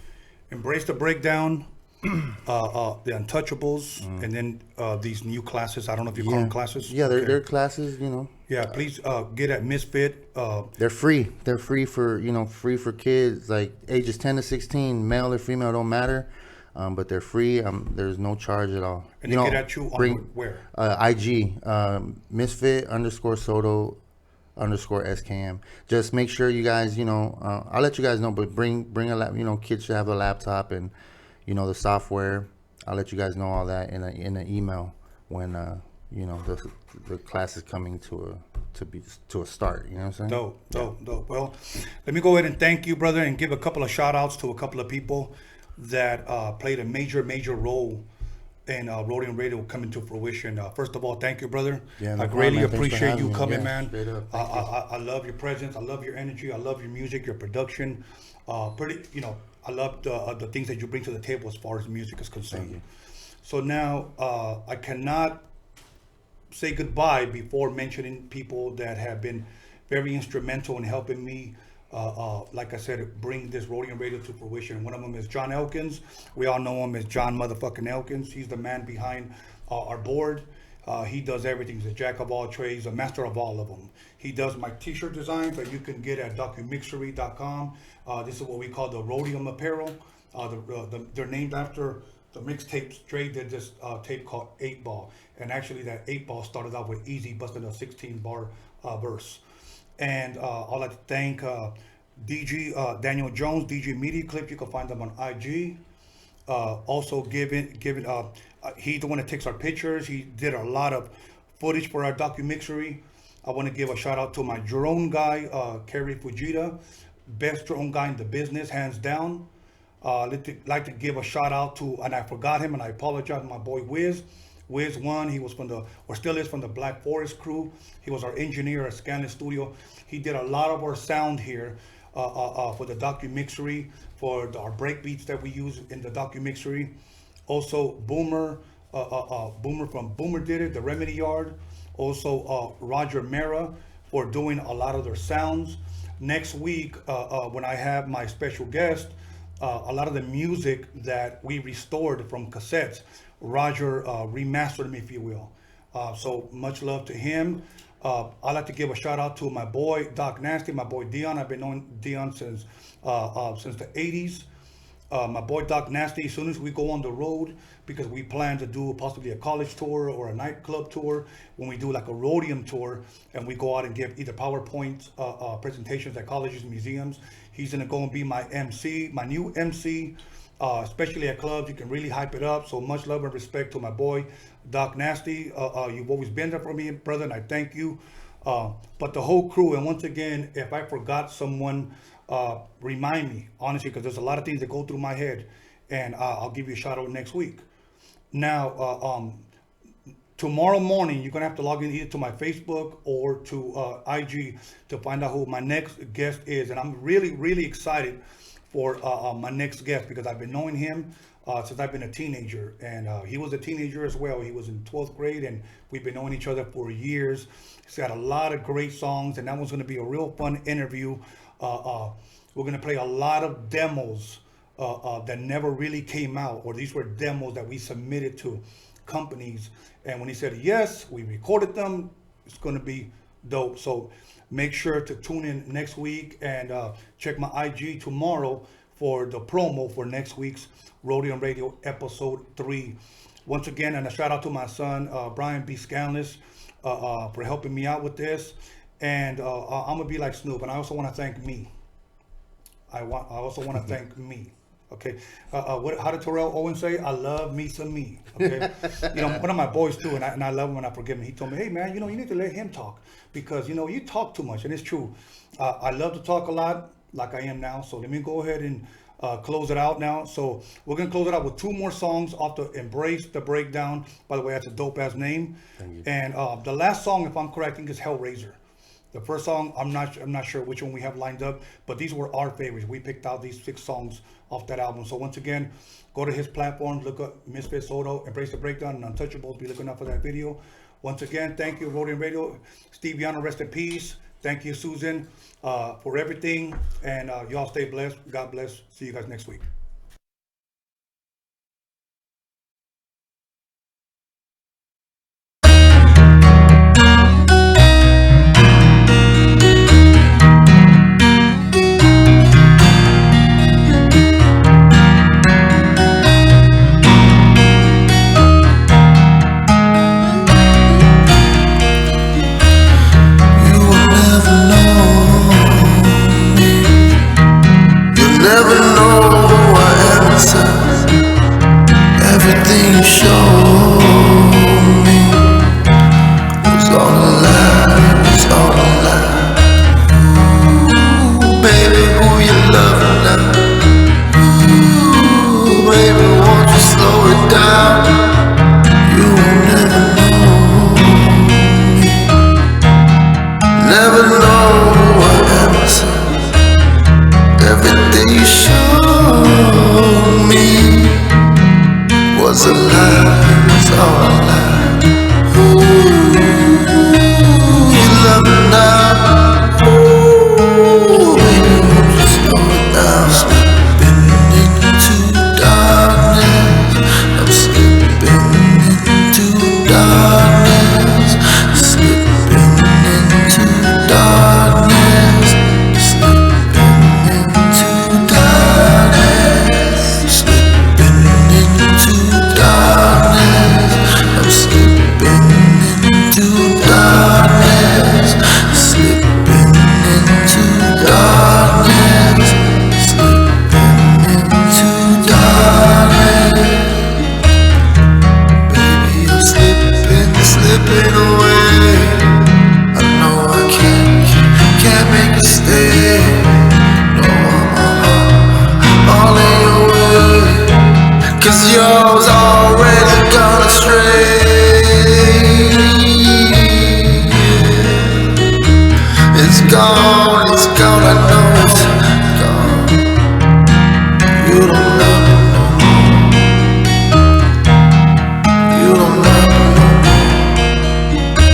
embrace the breakdown, the Untouchables, and then these new classes. I don't know if you call them classes. Yeah, they're classes. You know. Yeah, please get at Misfit. They're free. They're free for free for kids like ages 10 to 16, male or female, don't matter. But they're free. There's no charge at all. And they get at you on where? IG, Misfit _Soto _SKM. Just make sure you guys, I'll let you guys know, but bring a lap. Kids should have a laptop and, the software. I'll let you guys know all that in an email when, the class is coming to a start. You know what I'm saying? Dope. Well, let me go ahead and thank you, brother, and give a couple of shout outs to a couple of people that played a major role in Rhodium Radio coming to fruition. First of all, thank you, brother. Yeah, I greatly appreciate you coming, man. I I love your presence. I love your energy. I love your music, your production. I love the things that you bring to the table as far as music is concerned. So now I cannot say goodbye before mentioning people that have been very instrumental in helping me. Like I said, bring this Rhodium Radio to fruition. One of them is John Elkins. We all know him as John motherfucking Elkins. He's the man behind our board. He does everything. He's a jack of all trades, a master of all of them. He does my t-shirt designs that you can get at DOCUMIXERY.com. This is what we call the Roadium apparel. They're named after the mixtape straight. Did this tape called 8 Ball. And actually that 8 Ball started out with Easy busting a 16-bar verse. And I'd like to thank DG Daniel Jones, DG Media Clip. You can find them on IG. Also, he's the one that takes our pictures. He did a lot of footage for our DOCUMIXERY. I want to give a shout out to my drone guy, Kerry Fujita, best drone guy in the business, hands down. Like to give a shout out to, and I forgot him, and I apologize, my boy Wiz. Wiz One, he was still is from the Black Forest crew. He was our engineer at SKANLESS Studio. He did a lot of our sound here for the DOCUMIXERY, for our break beats that we use in the DOCUMIXERY. Also, Boomer from Boomer Did It, the Remedy Yard. Also, Roger Mera for doing a lot of their sounds. Next week, when I have my special guest, a lot of the music that we restored from cassettes, Roger remastered them, if you will. So much love to him. I'd like to give a shout out to my boy Doc Nasty, my boy Dion. I've been knowing Dion since the 80s. My boy Doc Nasty, as soon as we go on the road, because we plan to do possibly a college tour or a nightclub tour, when we do like a Rhodium tour and we go out and give either PowerPoint presentations at colleges and museums, he's gonna go and be my MC, my new MC, especially at clubs. You can really hype it up. So much love and respect to my boy Doc Nasty. You've always been there for me, brother, and I thank you. But the whole crew, and once again, if I forgot someone, remind me, honestly, because there's a lot of things that go through my head, and I'll give you a shout out next week. Now, tomorrow morning, you're gonna have to log in either to my Facebook or to IG to find out who my next guest is, and I'm really excited for my next guest, because I've been knowing him since I've been a teenager, and he was a teenager as well. He was in 12th grade, and we've been knowing each other for years. He's got a lot of great songs, and that one's gonna be a real fun interview. We're gonna play a lot of demos that never really came out, or these were demos that we submitted to companies, and when he said yes, we recorded them. It's gonna be dope. So make sure to tune in next week and check my IG tomorrow for the promo for next week's Rhodium Radio episode 3. Once again, and a shout out to my son Brian B-SKANLESS for helping me out with this. And I'm gonna be like Snoop, and I also want to thank me. I also want to thank me. Okay, how did Terrell Owens say? I love me some me. Okay, one of my boys too, and I love him and I forgive him. He told me, hey man, you need to let him talk, because you talk too much, and it's true. I love to talk a lot, like I am now. So let me go ahead and close it out now. So we're gonna close it out with 2 more songs off the Embrace the Breakdown. By the way, that's a dope ass name. And the last song, if I'm correct, I think is Hellraiser. The first song, I'm not sure which one we have lined up, but these were our favorites. We picked out these 6 songs off that album. So once again, go to his platform, look up Misfit Soto, Embrace the Breakdown, and Untouchables. Be looking out for that video. Once again, thank you, Rhodium Radio. Steve YANO, rest in peace. Thank you, Susan, for everything. And y'all stay blessed. God bless. See you guys next week. Never know who I am inside. Everything you showed me was all a lie, was all a lie. Ooh, baby, who you loving now? Ooh, baby, won't you slow it down? You will never know me. Never know who I am inside. Everything you showed me was a lie, was all a lie. Ooh, you love me now. Ooh, baby, won't you slow it down? Slipping into darkness. I'm slipping into darkness. Slipping into darkness. Slipping away. I know I can't make it stay. No, I'm all in your way. 'Cause yours already gone astray. It's gone, I know it's gone. You don't love me no more. You don't love me no more.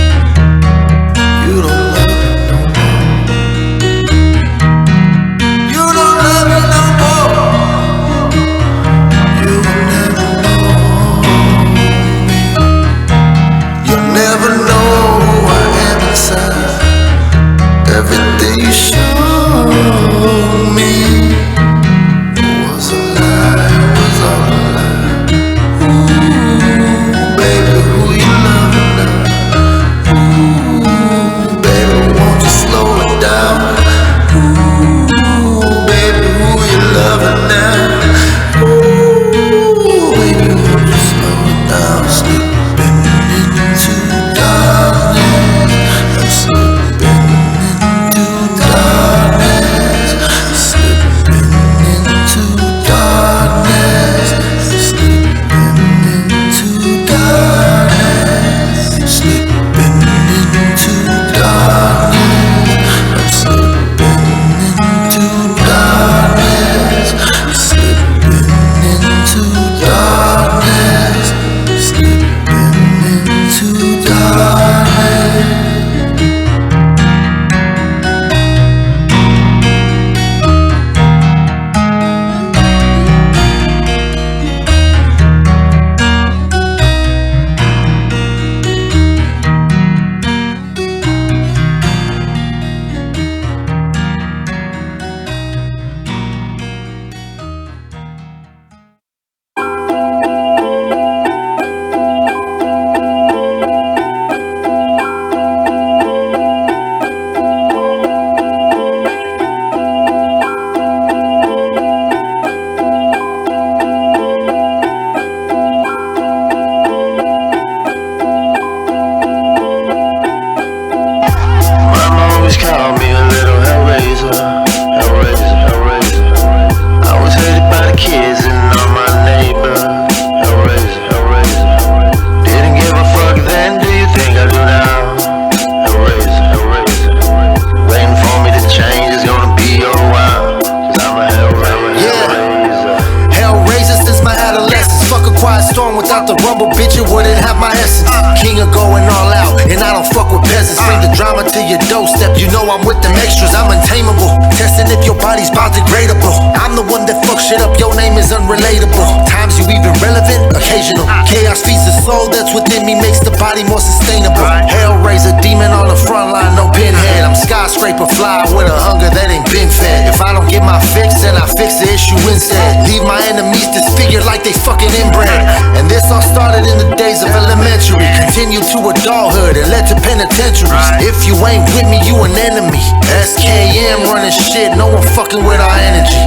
have my essence. King of going all out, and I don't fuck with peasants. Bring the drama to your doorstep, you know I'm with them extras. I'm untamable, testing if your body's biodegradable. I'm the one that fucks shit up, your name is unrelatable. Times you even relevant, occasional. Chaos feeds the soul that's within me, makes the body more sustainable. Hellraiser, demon on the front line, no pinhead. I'm skyscraper fly with a hunger that ain't been fed. If I don't get my fix, then I fix the issue instead. Leave my enemies disfigured like they fucking inbred. And this all started in the days of elementary, continue to adulthood and led to penitentiaries. If you ain't with me, you an enemy. SKM running shit, no one fucking with our energy.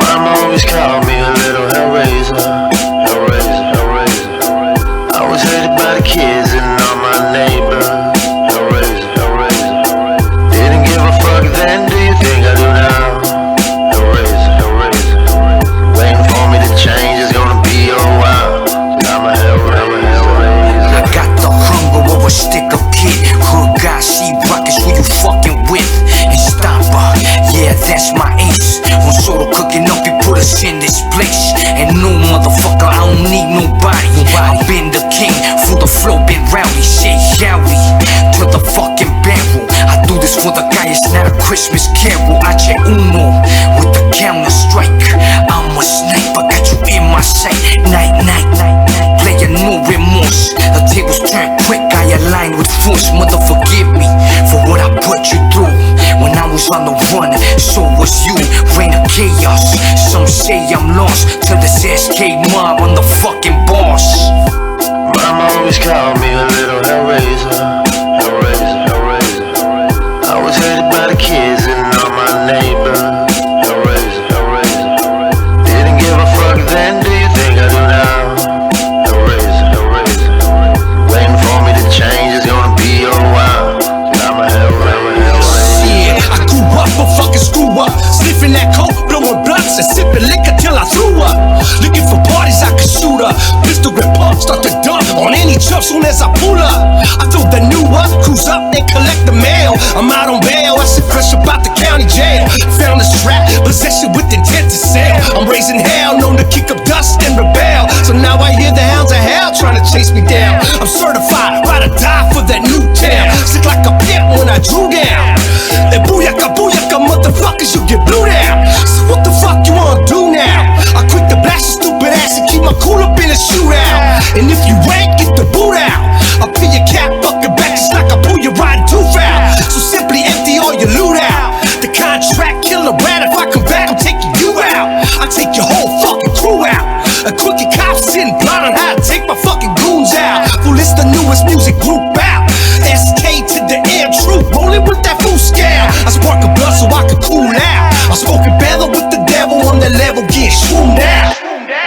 Mama always called me a little hellraiser, hellraiser, hellraiser. I was hated by the kids and all my neighbors. Hellraiser, hellraiser. Didn't give a fuck then, do you think I do now? Hellraiser, hellraiser. Waiting for me to change, it's gonna be a while. I'm a hellraiser, hellraiser. I got the hunger of a stick-up kid. Hood guy, she rockets who you fucking with. And Stomper, yeah, that's my ace. When Soto cooking up, he put us in this place. And no motherfucker, I don't need nobody. I've been the king, through the flow, been rowdy. Shit, yowie, to the fucking barrel. I do this for the guy, it's not a Christmas carol. I check Uno with the counter strike. I'm a sniper, got you in my sight. Night, night, night, night. Player no remorse. The tables turn quick, I align with force. Mother, forgive me for what I put you through. When I was on the run, so was you. Reign of chaos, some say I'm lost. Till this SK mob on the fucking boss. Mama always called me a little hellraiser, hellraiser, hellraiser. I was hated by the kids and all my neighbors. Hellraiser, hellraiser. Didn't give a fuck then, do you think I do now? Hellraiser, hellraiser. Waiting for me to change, it's gonna be a while. I'm a hellraiser, hellraiser. Yeah, I grew up a fucking screw up. Sniffing that coke, blowing blunts and sipping liquor till I threw up. Looking for parties I could shoot up. Pistol grip pump, start to dump on any jump soon as I pull up. I throw the new up, cruise up and collect the mail. I'm out on bail, I sit fresh about the county jail. Found this trap, possession with intent to sell. I'm raising hell, known to kick up dust and rebel. So now I hear the hounds of hell trying to chase me down. I'm certified, ride or die for that new town. Sick like a pimp when I drew down. And booyaka, booyaka, motherfuckers, you get blew down. So what the fuck you wanna do now? I quit the blast your stupid ass and keep my cool up in a shootout. And if you ain't, get the boot out. I'll peel your cap fucking back just like I pull your riding tooth out. So simply empty all your loot out. The contract killer rat, if I come back, I'm taking you out. I take your whole fucking crew out. A crooked cop sitting blind on how to take my fucking goons out. Fool, it's the newest music group out. SK to the air troop, rolling with that fool scale. I spark a blood so I can cool out. I'm smoking battle with the devil on the level, get swooned out.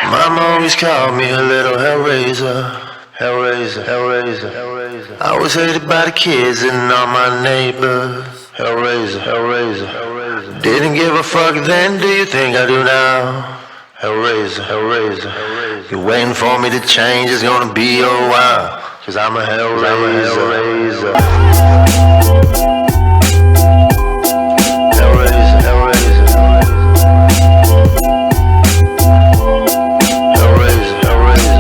Mama always called me a little hellraiser, hellraiser, hellraiser, hellraiser. I was hated by the kids and all my neighbors. Hellraiser, hellraiser, hellraiser. Didn't give a fuck then, do you think I do now? Hellraiser, hellraiser, hellraiser. You're waiting for me to change, it's gonna be a while. Cause I'm a hellraiser. Hellraiser, hellraiser. Hellraiser, hellraiser. Hellraiser, hellraiser.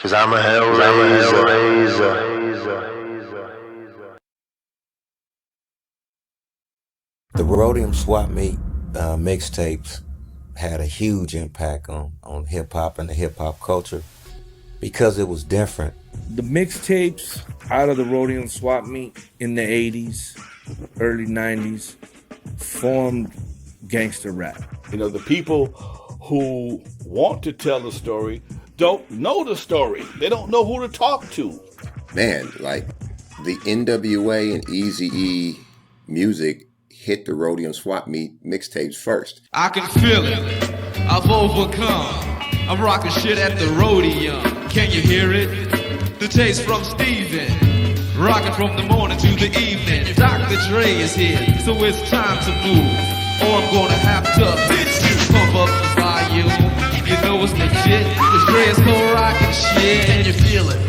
Cause I'm a hellraiser. The Rhodium Swap Meet mixtapes had a huge impact on hip-hop and the hip-hop culture because it was different. The mixtapes out of the Rhodium Swap Meet in the 80s, early 90s, formed gangster rap. You know, the people who want to tell the story don't know the story. They don't know who to talk to. Man, like the NWA and Eazy-E music hit the Roadium Swap Meet mixtapes first. I can feel it. I've overcome. I'm rocking shit at the Rhodium. Can you hear it? The taste from Steven. Rocking from the morning to the evening. Dr. Dre is here, so it's time to move. Or I'm gonna have to pump up the volume. You know it's legit. The Dre is so rockin' shit. Can you feel it?